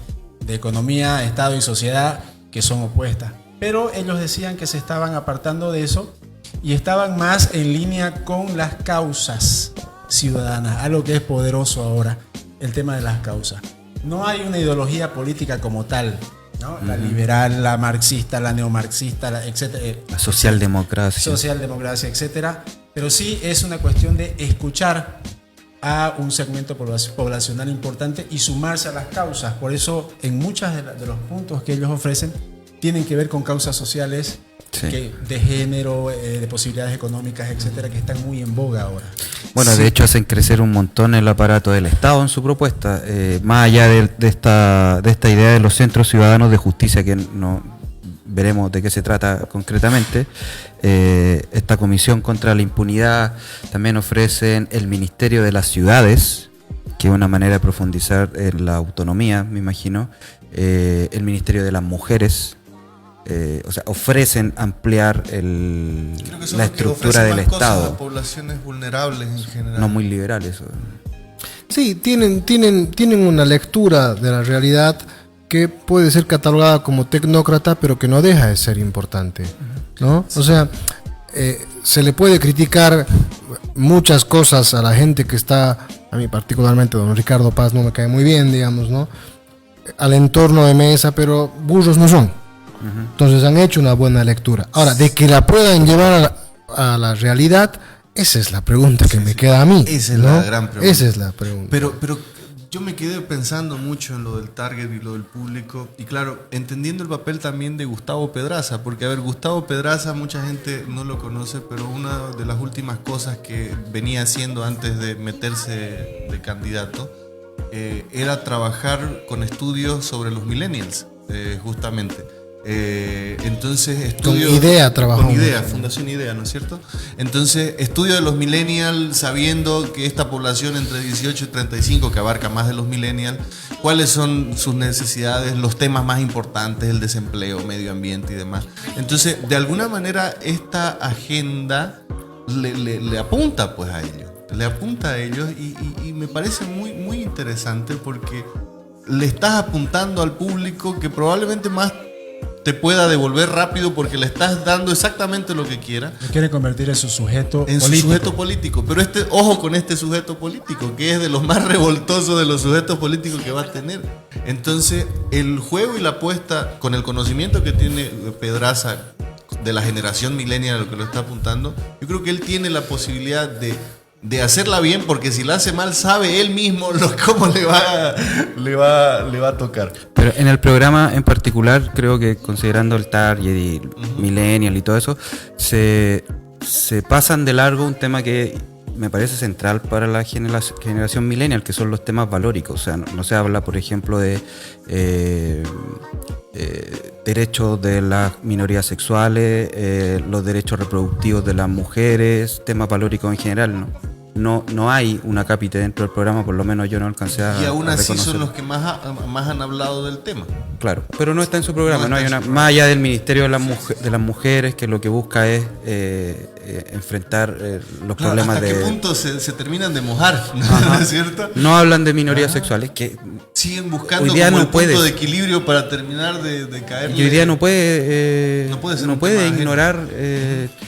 K: de economía, Estado y sociedad que son opuestas. Pero ellos decían que se estaban apartando de eso y estaban más en línea con las causas ciudadanas, algo que es poderoso ahora, el tema de las causas. No hay una ideología política como tal, ¿no? La liberal, la marxista, la neomarxista, etcétera.
D: La socialdemocracia.
K: Socialdemocracia, etcétera. Pero sí es una cuestión de escuchar a un segmento poblacional importante y sumarse a las causas. Por eso, en muchos de los puntos que ellos ofrecen, tienen que ver con causas sociales, sí, de género, de posibilidades económicas, etcétera, que están muy en boga ahora.
D: Bueno, sí, de hecho hacen crecer un montón el aparato del Estado en su propuesta, más allá de esta idea de los centros ciudadanos de justicia, que no veremos de qué se trata concretamente. Esta comisión contra la impunidad también ofrecen el Ministerio de las Ciudades, que es una manera de profundizar en la autonomía, me imagino, el Ministerio de las Mujeres. O sea, ofrecen ampliar la estructura del Estado.
B: A poblaciones vulnerables en general.
D: No muy liberales.
C: Sí, tienen una lectura de la realidad que puede ser catalogada como tecnócrata, pero que no deja de ser importante, ¿no? O sea, se le puede criticar muchas cosas a la gente que está, a mí particularmente don Ricardo Paz no me cae muy bien, digamos, ¿no? Al entorno de Mesa, pero burros no son. Entonces han hecho una buena lectura. Ahora, de que la puedan llevar a la realidad, esa es la pregunta que me queda a mí.
B: Esa es la gran pregunta.
C: Esa es la pregunta.
B: Pero yo me quedé pensando mucho en lo del target y lo del público. Y claro, entendiendo el papel también de Gustavo Pedraza. Porque, a ver, Gustavo Pedraza, mucha gente no lo conoce, pero una de las últimas cosas que venía haciendo antes de meterse de candidato era trabajar con estudios sobre los millennials, justamente. Entonces estudio
C: con IDEA trabajó.
B: Con IDEA, Fundación IDEA, ¿no es cierto? Entonces estudio de los millennials, sabiendo que esta población entre 18 y 35, que abarca más de los millennials, cuáles son sus necesidades, los temas más importantes, el desempleo, medio ambiente y demás. Entonces, de alguna manera, esta agenda le apunta pues a ellos. Le apunta a ellos y me parece muy, muy interesante porque le estás apuntando al público que probablemente más te pueda devolver rápido porque le estás dando exactamente lo que quiera.
K: Le quiere convertir en su sujeto
B: político. Su sujeto político. Pero ojo con este sujeto político, que es de los más revoltosos de los sujetos políticos que va a tener. Entonces, el juego y la apuesta, con el conocimiento que tiene Pedraza de la generación millennial a lo que lo está apuntando, yo creo que él tiene la posibilidad de hacerla bien, porque si la hace mal sabe él mismo cómo le va a tocar.
D: Pero en el programa en particular, creo que considerando el target y millennial y todo eso, se pasan de largo un tema que me parece central para la generación millennial, que son los temas valóricos. O sea, no se habla, por ejemplo, de derechos de las minorías sexuales, los derechos reproductivos de las mujeres, temas valóricos en general, ¿no? No hay una cápita dentro del programa, por lo menos yo no alcancé a reconocer.
B: Y aún así son los que más han hablado del tema.
D: Claro, pero no está en su programa, no hay una, más allá del Ministerio de las Mujeres, que lo que busca es enfrentar los problemas
B: ¿Hasta
D: de...
B: qué punto se terminan de mojar? ¿No es cierto?
D: No hablan de minorías sexuales, que
B: siguen buscando
D: hoy día
B: como
D: no
B: el punto
D: puedes.
B: de equilibrio para terminar de caer.
D: Y hoy día no puede ignorar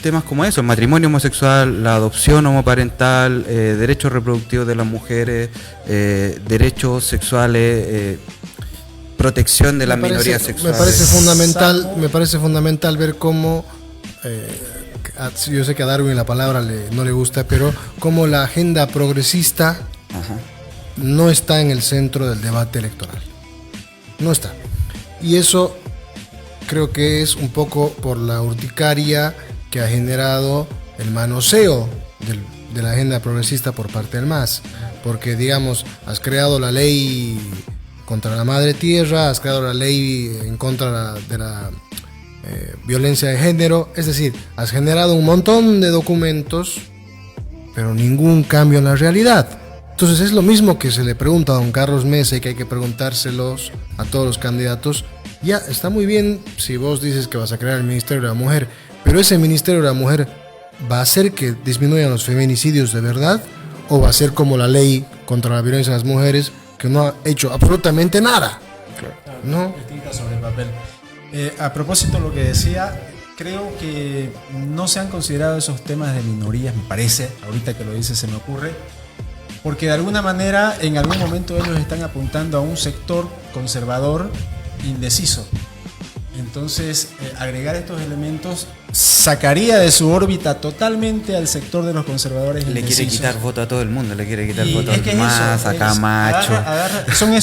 D: temas como eso: el matrimonio homosexual, la adopción homoparental, derechos reproductivos de las mujeres, derechos sexuales, protección de las minorías sexuales.
C: Me parece fundamental ver cómo, yo sé que a Darwin la palabra no le gusta, pero cómo la agenda progresista no está en el centro del debate electoral. No está. Y eso creo que es un poco por la urticaria que ha generado el manoseo de la agenda progresista por parte del MAS. Porque, digamos, has creado la ley contra la madre tierra, has creado la ley en contra de la violencia de género, es decir, has generado un montón de documentos, pero ningún cambio en la realidad. Entonces es lo mismo que se le pregunta a don Carlos Mesa y que hay que preguntárselos a todos los candidatos. Ya, está muy bien si vos dices que vas a crear el Ministerio de la Mujer, pero ese Ministerio de la Mujer ¿va a hacer que disminuyan los feminicidios de verdad? ¿O va a ser como la ley contra la violencia de las mujeres, que no ha hecho absolutamente nada? ¿No?
K: Escrita sobre el papel. A propósito de lo que decía, creo que no se han considerado esos temas de minorías, me parece, ahorita que lo dice se me ocurre, porque de alguna manera en algún momento ellos están apuntando a un sector conservador indeciso. Entonces, agregar estos elementos sacaría de su órbita totalmente al sector de los conservadores indecisos.
D: Le quiere quitar voto a todo el mundo, le quiere quitar voto a Más, a Camacho.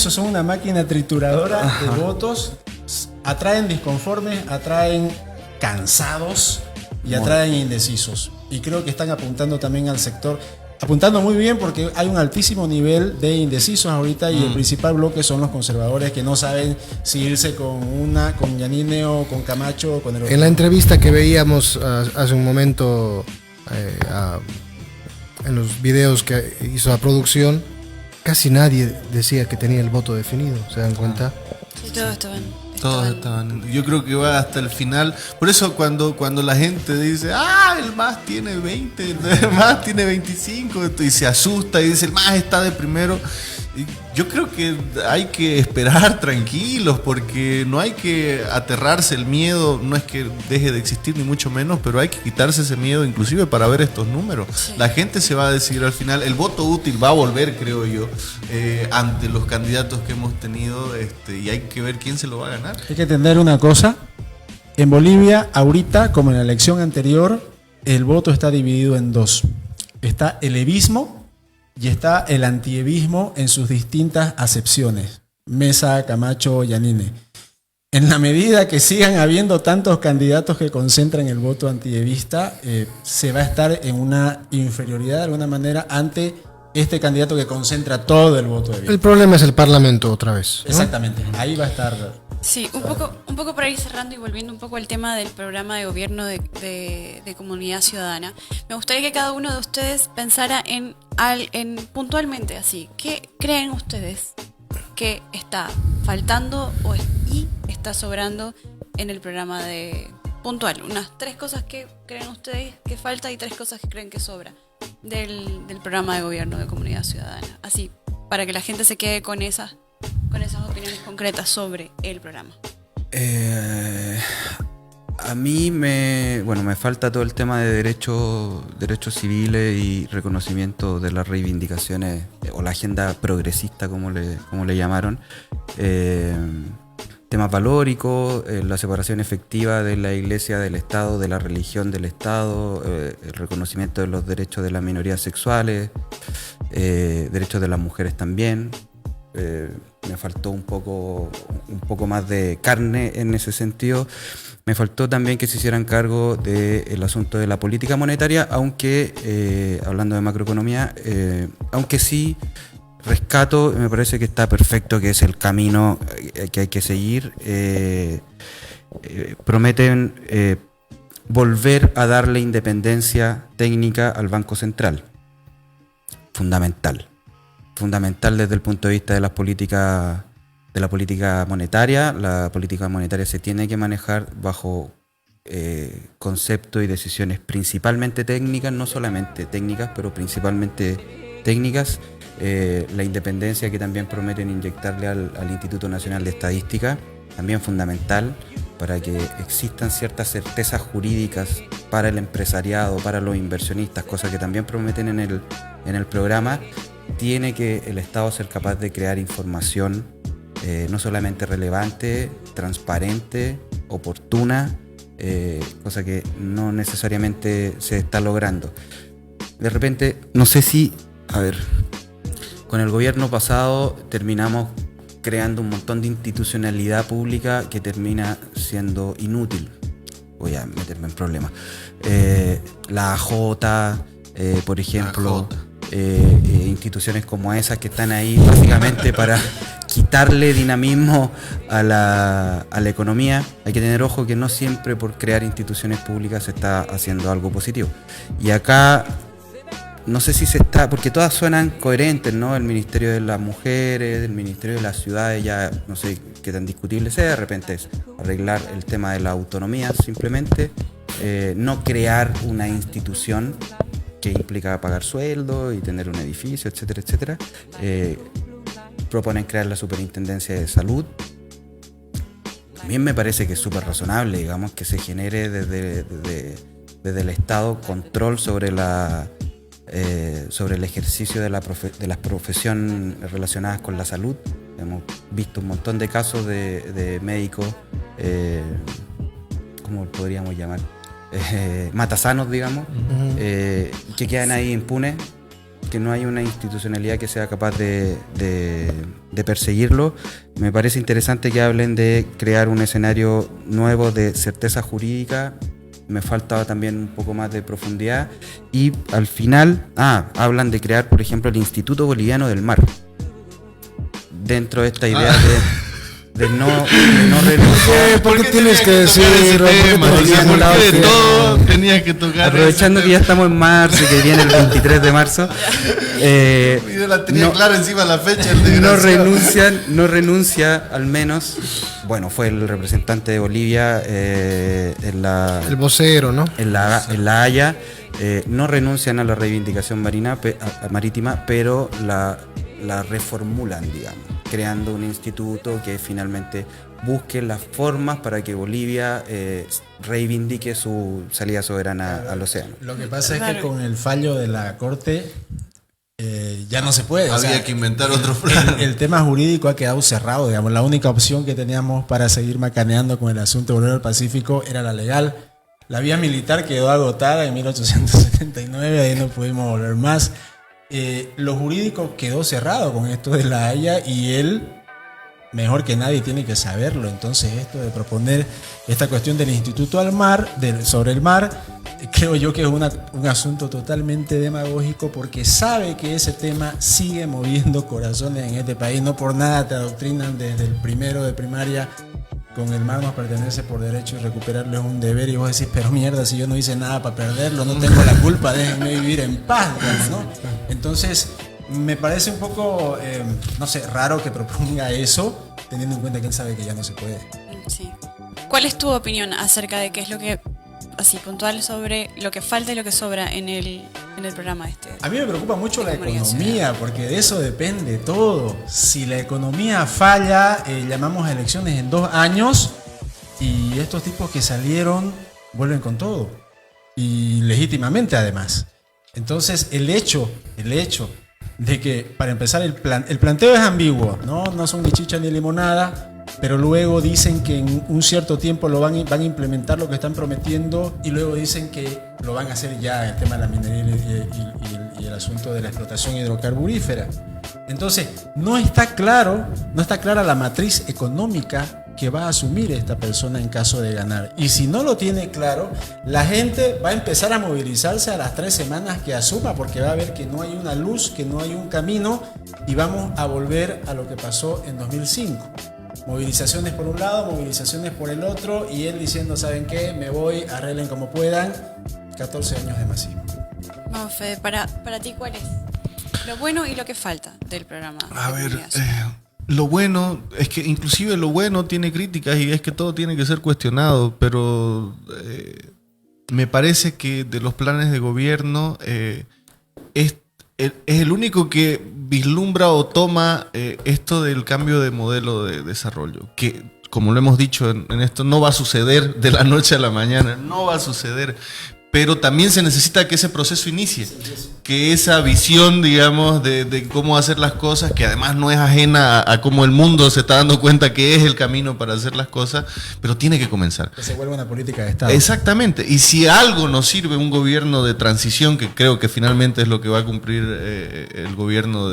K: Son una máquina trituradora de votos, atraen disconformes, atraen cansados y atraen indecisos. Y creo que están apuntando también al sector, apuntando muy bien porque hay un altísimo nivel de indecisos ahorita y el principal bloque son los conservadores que no saben si irse con Yanine o con Camacho o con el otro.
C: En la entrevista que veíamos hace un momento en los videos que hizo la producción, casi nadie decía que tenía el voto definido, ¿se dan cuenta?
A: Sí, todos estaban.
B: Todos estaban. Yo creo que va hasta el final. Por eso cuando la gente dice, el MAS tiene 20, el MAS tiene 25, y se asusta y dice, el MAS está de primero. Yo creo que hay que esperar tranquilos, porque no hay que aterrarse. El miedo no es que deje de existir, ni mucho menos, pero hay que quitarse ese miedo inclusive para ver estos números. Sí. La gente se va a decidir al final. El voto útil va a volver, creo yo, ante los candidatos que hemos tenido, y hay que ver quién se lo va a ganar.
K: Hay que entender una cosa: en Bolivia ahorita, como en la elección anterior, el voto está dividido en dos. Está el evismo y está el antievismo en sus distintas acepciones: Mesa, Camacho, Yanine. En la medida que sigan habiendo tantos candidatos que concentran el voto antievista, se va a estar en una inferioridad de alguna manera ante este candidato que concentra todo el voto evista.
C: El problema es el Parlamento otra vez, ¿no?
K: Exactamente, ahí va a estar.
A: Sí, un poco para ir cerrando y volviendo un poco al tema del programa de gobierno de Comunidad Ciudadana. Me gustaría que cada uno de ustedes pensara en puntualmente así, ¿qué creen ustedes que está faltando y está sobrando en el programa de puntual? Unas 3 cosas que creen ustedes que falta y 3 cosas que creen que sobra del programa de gobierno de Comunidad Ciudadana. Así, para que la gente se quede con esas opiniones concretas sobre el programa.
D: A mí me falta todo el tema de derechos civiles y reconocimiento de las reivindicaciones, o la agenda progresista, como le llamaron. Temas valóricos, la separación efectiva de la iglesia del Estado, de la religión del Estado, el reconocimiento de los derechos de las minorías sexuales, derechos de las mujeres también. Me faltó un poco más de carne en ese sentido. Me faltó también que se hicieran cargo del asunto de la política monetaria, aunque, hablando de macroeconomía, aunque sí rescato, me parece que está perfecto, que es el camino que hay que seguir. Prometen volver a darle independencia técnica al Banco Central. Fundamental desde el punto de vista de la política monetaria. La política monetaria se tiene que manejar bajo conceptos y decisiones principalmente técnicas, no solamente técnicas, pero principalmente técnicas. La independencia que también prometen inyectarle al Instituto Nacional de Estadística, también fundamental para que existan ciertas certezas jurídicas para el empresariado, para los inversionistas, cosas que también prometen en el programa. Tiene que el Estado ser capaz de crear información no solamente relevante, transparente, oportuna, cosa que no necesariamente se está logrando. De repente, no sé si, con el gobierno pasado terminamos creando un montón de institucionalidad pública que termina siendo inútil. Voy a meterme en problemas. La AJ, por ejemplo, instituciones como esas que están ahí básicamente para quitarle dinamismo a la economía. Hay que tener ojo que no siempre por crear instituciones públicas se está haciendo algo positivo. Y acá no sé si se está, porque todas suenan coherentes, ¿no? El Ministerio de las Mujeres, el Ministerio de las Ciudades, ya no sé qué tan discutible sea, de repente es arreglar el tema de la autonomía simplemente, no crear una institución que implica pagar sueldo y tener un edificio, etcétera, etcétera. Proponen crear la Superintendencia de Salud. También me parece que es súper razonable, digamos, que se genere desde el Estado control sobre el ejercicio de las profesiones relacionadas con la salud. Hemos visto un montón de casos de médicos, ¿cómo podríamos llamar? Matasanos, digamos, que quedan ahí impunes, que no hay una institucionalidad que sea capaz de perseguirlo. Me parece interesante que hablen de crear un escenario nuevo de certeza jurídica. Me faltaba también un poco más de profundidad. Y al final, hablan de crear, por ejemplo, el Instituto Boliviano del Mar. Dentro de esta idea de no renunciar.
C: ¿Por qué tienes que decir
B: todo tenías que tocar?
D: Aprovechando que ya estamos en marzo y que viene el 23 de marzo.
B: Yo la tenía claro encima la fecha.
D: No renuncia, al menos. Bueno, fue el representante de Bolivia
C: el vocero, ¿no?
D: En la Haya. No renuncian a la reivindicación marítima, pero la reformulan, digamos, creando un instituto que finalmente busque las formas para que Bolivia reivindique su salida soberana al océano.
K: Lo que pasa es que con el fallo de la Corte ya no se puede.
B: Había que inventar otro plan.
K: El tema jurídico ha quedado cerrado, digamos. La única opción que teníamos para seguir macaneando con el asunto de Bolívar del Pacífico era la legal. La vía militar quedó agotada en 1879, ahí no pudimos volver más. Lo jurídico quedó cerrado con esto de la Haya y él, mejor que nadie, tiene que saberlo. Entonces esto de proponer esta cuestión del Instituto sobre el mar, creo yo que es un asunto totalmente demagógico, porque sabe que ese tema sigue moviendo corazones en este país. No por nada te adoctrinan desde el primero de primaria: con el mar nos pertenece por derecho y recuperarlo es un deber. Y vos decís, pero mierda, si yo no hice nada para perderlo, no tengo la culpa, déjenme vivir en paz, ¿no? Entonces, me parece un poco, raro que proponga eso, teniendo en cuenta que él sabe que ya no se puede.
A: Sí. ¿Cuál es tu opinión acerca de qué es lo que, así puntual, sobre lo que falta y lo que sobra en el programa este?
K: A mí me preocupa mucho la economía, porque de eso depende todo. Si la economía falla, llamamos a elecciones en 2 años y estos tipos que salieron vuelven con todo. Y legítimamente, además. Entonces, el hecho de que, para empezar, el planteo es ambiguo, no son ni chicha ni limonada, pero luego dicen que en un cierto tiempo van a implementar lo que están prometiendo, y luego dicen que lo van a hacer ya, el tema de la minería y el asunto de la explotación hidrocarburífera. Entonces, no está clara la matriz económica que va a asumir esta persona en caso de ganar. Y si no lo tiene claro, la gente va a empezar a movilizarse a las 3 semanas que asuma, porque va a ver que no hay una luz, que no hay un camino, y vamos a volver a lo que pasó en 2005. Movilizaciones por un lado, movilizaciones por el otro, y él diciendo, ¿saben qué? Me voy, arreglen como puedan. 14 años de masismo.
A: Vamos, Fede, para ti, ¿cuál es lo bueno y lo que falta del programa?
B: A ver, Lo bueno es que inclusive lo bueno tiene críticas y es que todo tiene que ser cuestionado, pero me parece que de los planes de gobierno es el único que vislumbra o toma esto del cambio de modelo de desarrollo, que como lo hemos dicho en esto, no va a suceder de la noche a la mañana, no va a suceder. Pero también se necesita que ese proceso inicie, que esa visión, digamos, de cómo hacer las cosas, que además no es ajena a cómo el mundo se está dando cuenta que es el camino para hacer las cosas, pero tiene que comenzar.
K: Que se vuelva una política de Estado.
B: Exactamente. Y si algo nos sirve un gobierno de transición, que creo que finalmente es lo que va a cumplir el gobierno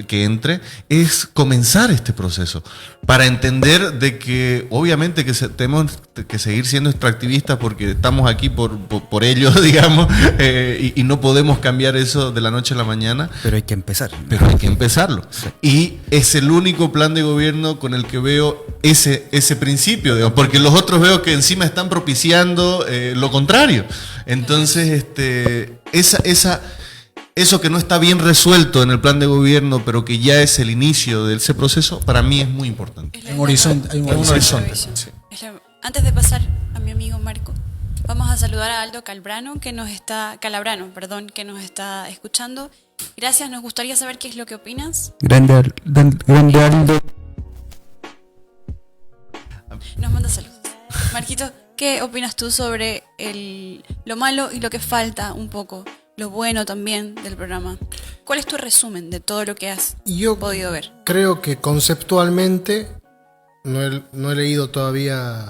B: que entre, es comenzar este proceso para entender de que obviamente que tenemos que seguir siendo extractivistas porque estamos aquí por ellos, digamos, y no podemos cambiar eso de la noche a la mañana.
D: Pero hay que empezar.
B: Pero hay que empezarlo. Sí. Y es el único plan de gobierno con el que veo ese principio, digamos, porque los otros veo que encima están propiciando lo contrario. Entonces, eso que no está bien resuelto en el plan de gobierno, pero que ya es el inicio de ese proceso, para mí es muy importante.
K: Hay un horizonte.
B: Sí.
A: Antes de pasar a mi amigo Marco, vamos a saludar a Aldo Calabrano, que nos está escuchando. Gracias, nos gustaría saber qué es lo que opinas.
D: Grande Aldo.
A: Nos manda saludos. Marquito, ¿qué opinas tú sobre lo malo y lo que falta un poco? Lo bueno también del programa. ¿Cuál es tu resumen de todo lo que has podido ver?
C: Creo que conceptualmente, no he leído todavía,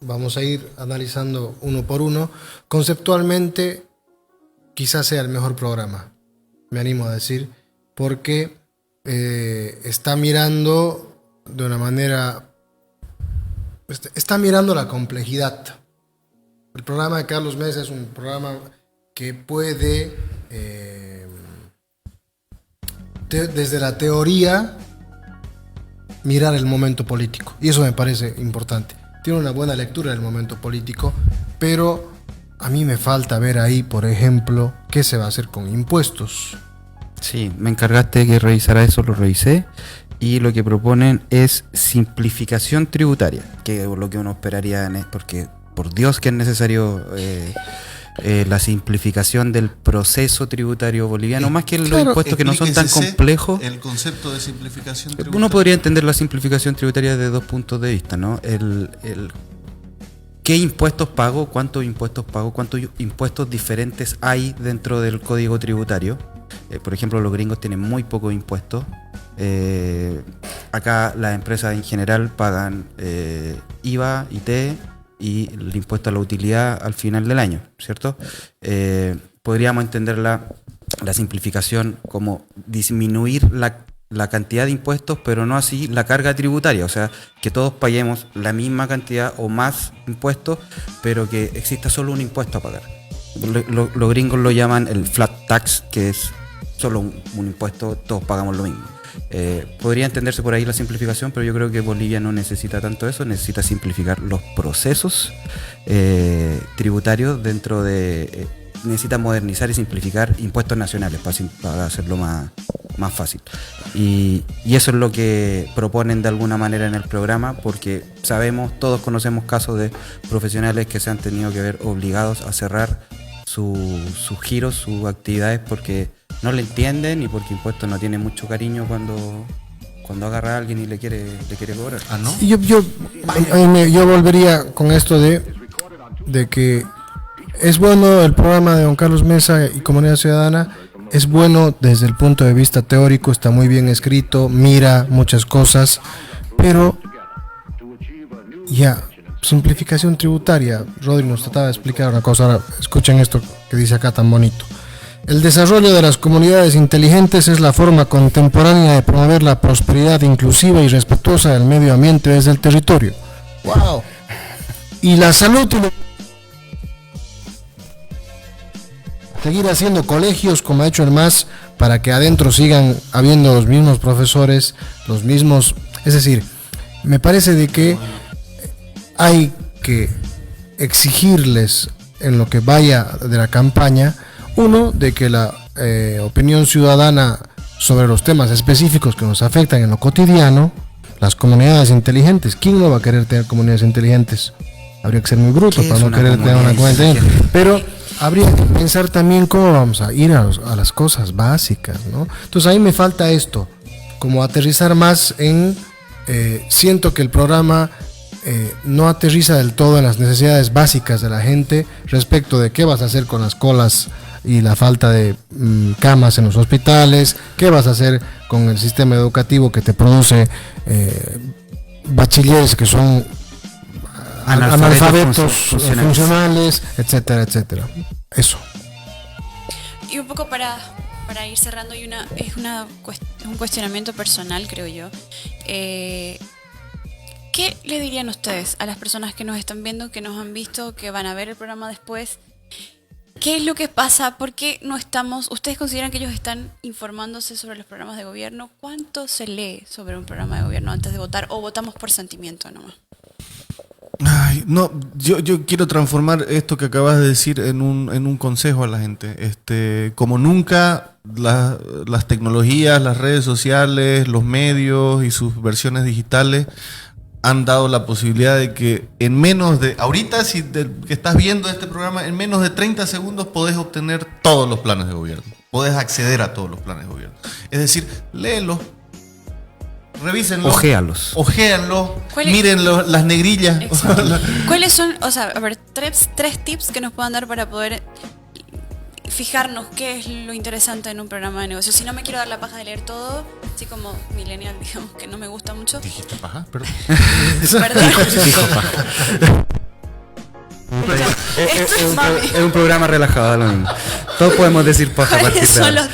C: vamos a ir analizando uno por uno. Conceptualmente, quizás sea el mejor programa, me animo a decir, porque está mirando de una manera, está mirando la complejidad. El programa de Carlos Mesa es un programa que puede, desde la teoría, mirar el momento político. Y eso me parece importante. Tiene una buena lectura del momento político, pero a mí me falta ver ahí, por ejemplo, qué se va a hacer con impuestos.
D: Sí, me encargaste de que revisara eso, lo revisé. Y lo que proponen es simplificación tributaria, que es lo que uno esperaría, porque por Dios que es necesario... la simplificación del proceso tributario boliviano, más que los impuestos que no son tan complejos.
B: El concepto de simplificación tributaria.
D: Uno podría entender la simplificación tributaria desde dos puntos de vista, ¿no? ¿Qué impuestos pago? ¿Cuántos impuestos pago? ¿Cuántos impuestos diferentes hay dentro del código tributario? Por ejemplo, los gringos tienen muy pocos impuestos. Acá las empresas en general pagan IVA, IT y el impuesto a la utilidad al final del año, ¿cierto? Podríamos entender la simplificación como disminuir la cantidad de impuestos, pero no así la carga tributaria, o sea, que todos paguemos la misma cantidad o más impuestos, pero que exista solo un impuesto a pagar. Los gringos lo llaman el flat tax, que es solo un impuesto, todos pagamos lo mismo. Podría entenderse por ahí la simplificación, pero yo creo que Bolivia no necesita tanto eso, necesita simplificar los procesos tributarios dentro de... necesita modernizar y simplificar impuestos nacionales para hacerlo más fácil. Y eso es lo que proponen de alguna manera en el programa, porque todos conocemos casos de profesionales que se han tenido que ver obligados a cerrar sus giros, sus actividades, porque no le entienden y porque impuestos no tiene mucho cariño cuando agarra a alguien y le quiere cobrar.
B: ¿Ah, no?
C: Yo volvería con esto de que es bueno el programa de don Carlos Mesa y Comunidad Ciudadana, es bueno desde el punto de vista teórico, está muy bien escrito, mira muchas cosas, pero simplificación tributaria. Rodri nos trataba de explicar una cosa, ahora escuchen esto que dice acá tan bonito. El desarrollo de las comunidades inteligentes es la forma contemporánea de promover la prosperidad inclusiva y respetuosa del medio ambiente desde el territorio. ¡Wow! Y la salud seguir haciendo colegios como ha hecho el MAS para que adentro sigan habiendo los mismos profesores, los mismos, es decir, me parece de que hay que exigirles en lo que vaya de la campaña, uno, de que la opinión ciudadana sobre los temas específicos que nos afectan en lo cotidiano, las comunidades inteligentes. ¿Quién no va a querer tener comunidades inteligentes? Habría que ser muy bruto para no querer tener una comunidad inteligente. Pero habría que pensar también cómo vamos a ir a las cosas básicas, ¿no? Entonces ahí me falta esto, como aterrizar más en... siento que el programa no aterriza del todo en las necesidades básicas de la gente respecto de qué vas a hacer con las colas y la falta de camas en los hospitales, qué vas a hacer con el sistema educativo que te produce bachilleres que son analfabetos funcionales, etcétera, etcétera. Eso.
A: Y un poco para ir cerrando, es un cuestionamiento personal, creo yo. ¿Qué le dirían ustedes a las personas que nos están viendo, que nos han visto, que van a ver el programa después? ¿Qué es lo que pasa? ¿Por qué no estamos? ¿Ustedes consideran que ellos están informándose sobre los programas de gobierno? ¿Cuánto se lee sobre un programa de gobierno antes de votar o votamos por sentimiento nomás?
B: Ay, no, yo quiero transformar esto que acabas de decir en un consejo a la gente. Como nunca, las tecnologías, las redes sociales, los medios y sus versiones digitales han dado la posibilidad de que en menos de... Ahorita, si que estás viendo este programa, en menos de 30 segundos podés obtener todos los planes de gobierno. Podés acceder a todos los planes de gobierno. Es decir, léelos, revísenlos. Ojeanlos. Miren las negrillas.
A: ¿Cuáles son, tres tips que nos puedan dar para poder fijarnos qué es lo interesante en un programa de negocio? Si no me quiero dar la paja de leer todo, así como millennial, digamos, que no me gusta mucho.
B: ¿Dijiste paja? Perdón.
D: Dijo paja. Es un programa relajado, lo mismo. Todos podemos decir paja a partir de ahora.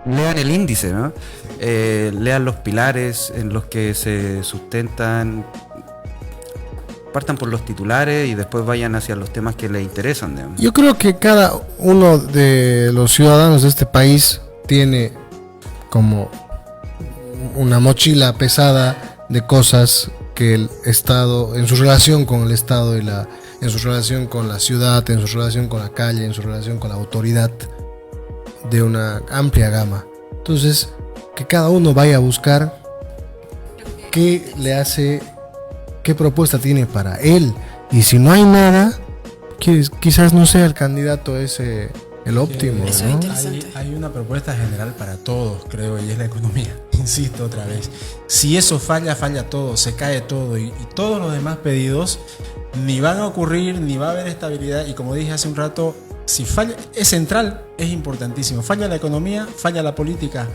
D: Lean el índice, ¿no? Lean los pilares en los que se sustentan. Partan por los titulares y después vayan hacia los temas que les interesan, digamos.
C: Yo creo que cada uno de los ciudadanos de este país tiene como una mochila pesada de cosas que el Estado, en su relación con el Estado en su relación con la ciudad, en su relación con la calle, en su relación con la autoridad, de una amplia gama. Entonces, que cada uno vaya a buscar qué le hace, qué propuesta tiene para él, y si no hay nada, quizás no sea el candidato ese el óptimo,
A: eso
C: ¿no?
K: Hay una propuesta general para todos, creo, y es la economía. Insisto otra vez, si eso falla todo, se cae todo, y todos los demás pedidos ni van a ocurrir, ni va a haber estabilidad. Y como dije hace un rato, si falla, es central, es importantísimo. Falla la economía, falla la política,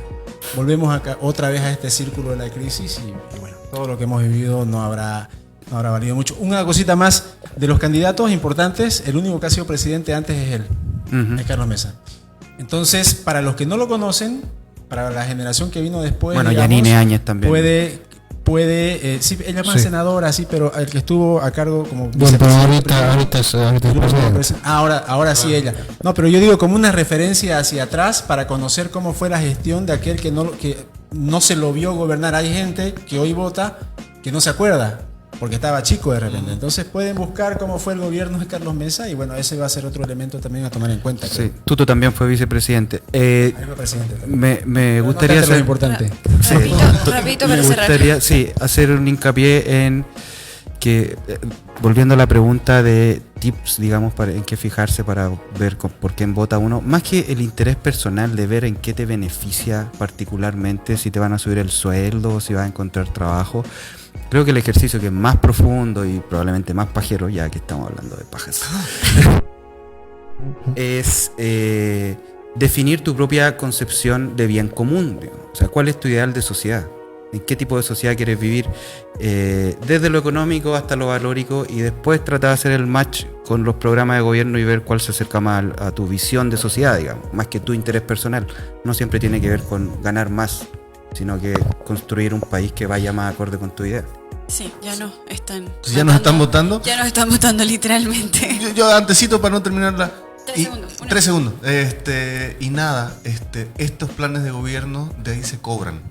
K: volvemos acá otra vez a este círculo de la crisis, y bueno, todo lo que hemos vivido no habrá valido mucho. Una cosita más de los candidatos importantes: el único que ha sido presidente antes es él, es Carlos Mesa. Entonces, para los que no lo conocen, para la generación que vino después,
D: bueno,
K: digamos,
D: Yanine Áñez también
K: puede sí, ella es más senadora, sí, pero el que estuvo a cargo como
C: vicepresidente. Ahorita es
K: ahora sí ella. No, pero yo digo como una referencia hacia atrás para conocer cómo fue la gestión de aquel que no se lo vio gobernar. Hay gente que hoy vota que no se acuerda porque estaba chico de repente. Entonces pueden buscar cómo fue el gobierno de Carlos Mesa, y bueno, ese va a ser otro elemento también a tomar en cuenta.
D: Sí, Tuto también fue vicepresidente.
K: Ahí fue presidente también.
D: Me gustaría hacer...
K: lo importante.
D: Sí,
A: Rapidito
D: me gustaría hacer un hincapié en que, volviendo a la pregunta de tips, digamos, en qué fijarse para ver por quién vota uno, más que el interés personal de ver en qué te beneficia particularmente, si te van a subir el sueldo, si vas a encontrar trabajo, creo que el ejercicio que es más profundo y probablemente más pajero, ya que estamos hablando de pajas, es definir tu propia concepción de bien común, digamos. O sea, ¿cuál es tu ideal de sociedad? ¿En qué tipo de sociedad quieres vivir? Desde lo económico hasta lo valórico, y después tratar de hacer el match con los programas de gobierno y ver cuál se acerca más a tu visión de sociedad, digamos, más que tu interés personal. No siempre tiene que ver con ganar más, sino que construir un país que vaya más acorde con tu idea.
A: Sí, ya no están.
B: ¿Ya nos están votando?
A: Ya nos están votando literalmente.
B: Yo antecito para no terminarla.
A: 3 segundos.
B: Y nada, estos planes de gobierno de ahí se cobran.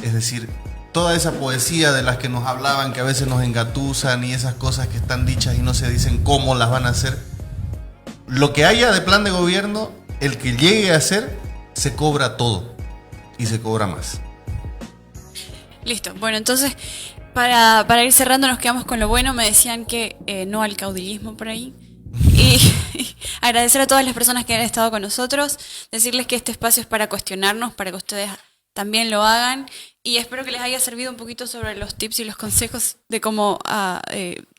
B: Es decir, toda esa poesía de las que nos hablaban, que a veces nos engatusan, y esas cosas que están dichas y no se dicen cómo las van a hacer. Lo que haya de plan de gobierno el que llegue a ser, se cobra todo. Y se cobra más.
A: Listo. Bueno, entonces, para ir cerrando, nos quedamos con lo bueno. Me decían que no al caudillismo por ahí. Y agradecer a todas las personas que han estado con nosotros. Decirles que este espacio es para cuestionarnos, para que ustedes también lo hagan. Y espero que les haya servido un poquito sobre los tips y los consejos de cómo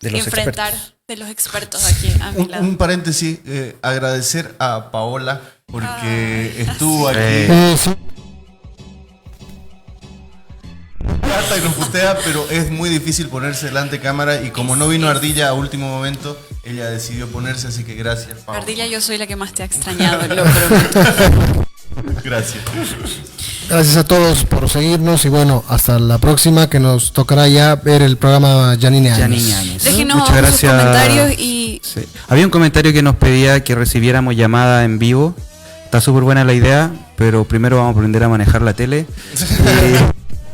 A: enfrentar de los expertos aquí a mi lado.
B: Un paréntesis, agradecer a Paola porque estuvo aquí. Trata y nos putea, pero es muy difícil ponerse delante de cámara y como no vino Ardilla a último momento, ella decidió ponerse, así que gracias, Paola.
A: Ardilla, yo soy la que más te ha extrañado, lo prometo.
B: Gracias.
C: Gracias a todos por seguirnos y bueno, hasta la próxima que nos tocará ya ver el programa Yanine Áñez.
A: Déjenos
D: Muchas gracias.
A: sus comentarios y...
D: Sí. Había un comentario que nos pedía que recibiéramos llamada en vivo. Está súper buena la idea, pero primero vamos a aprender a manejar la tele.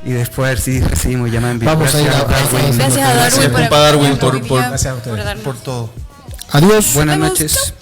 D: Y después a ver si recibimos llamada en vivo.
C: Vamos a ir a
A: Gracias a Darwin por
B: Darwin
A: darnos
B: por todo.
C: Adiós.
D: Buenas noches.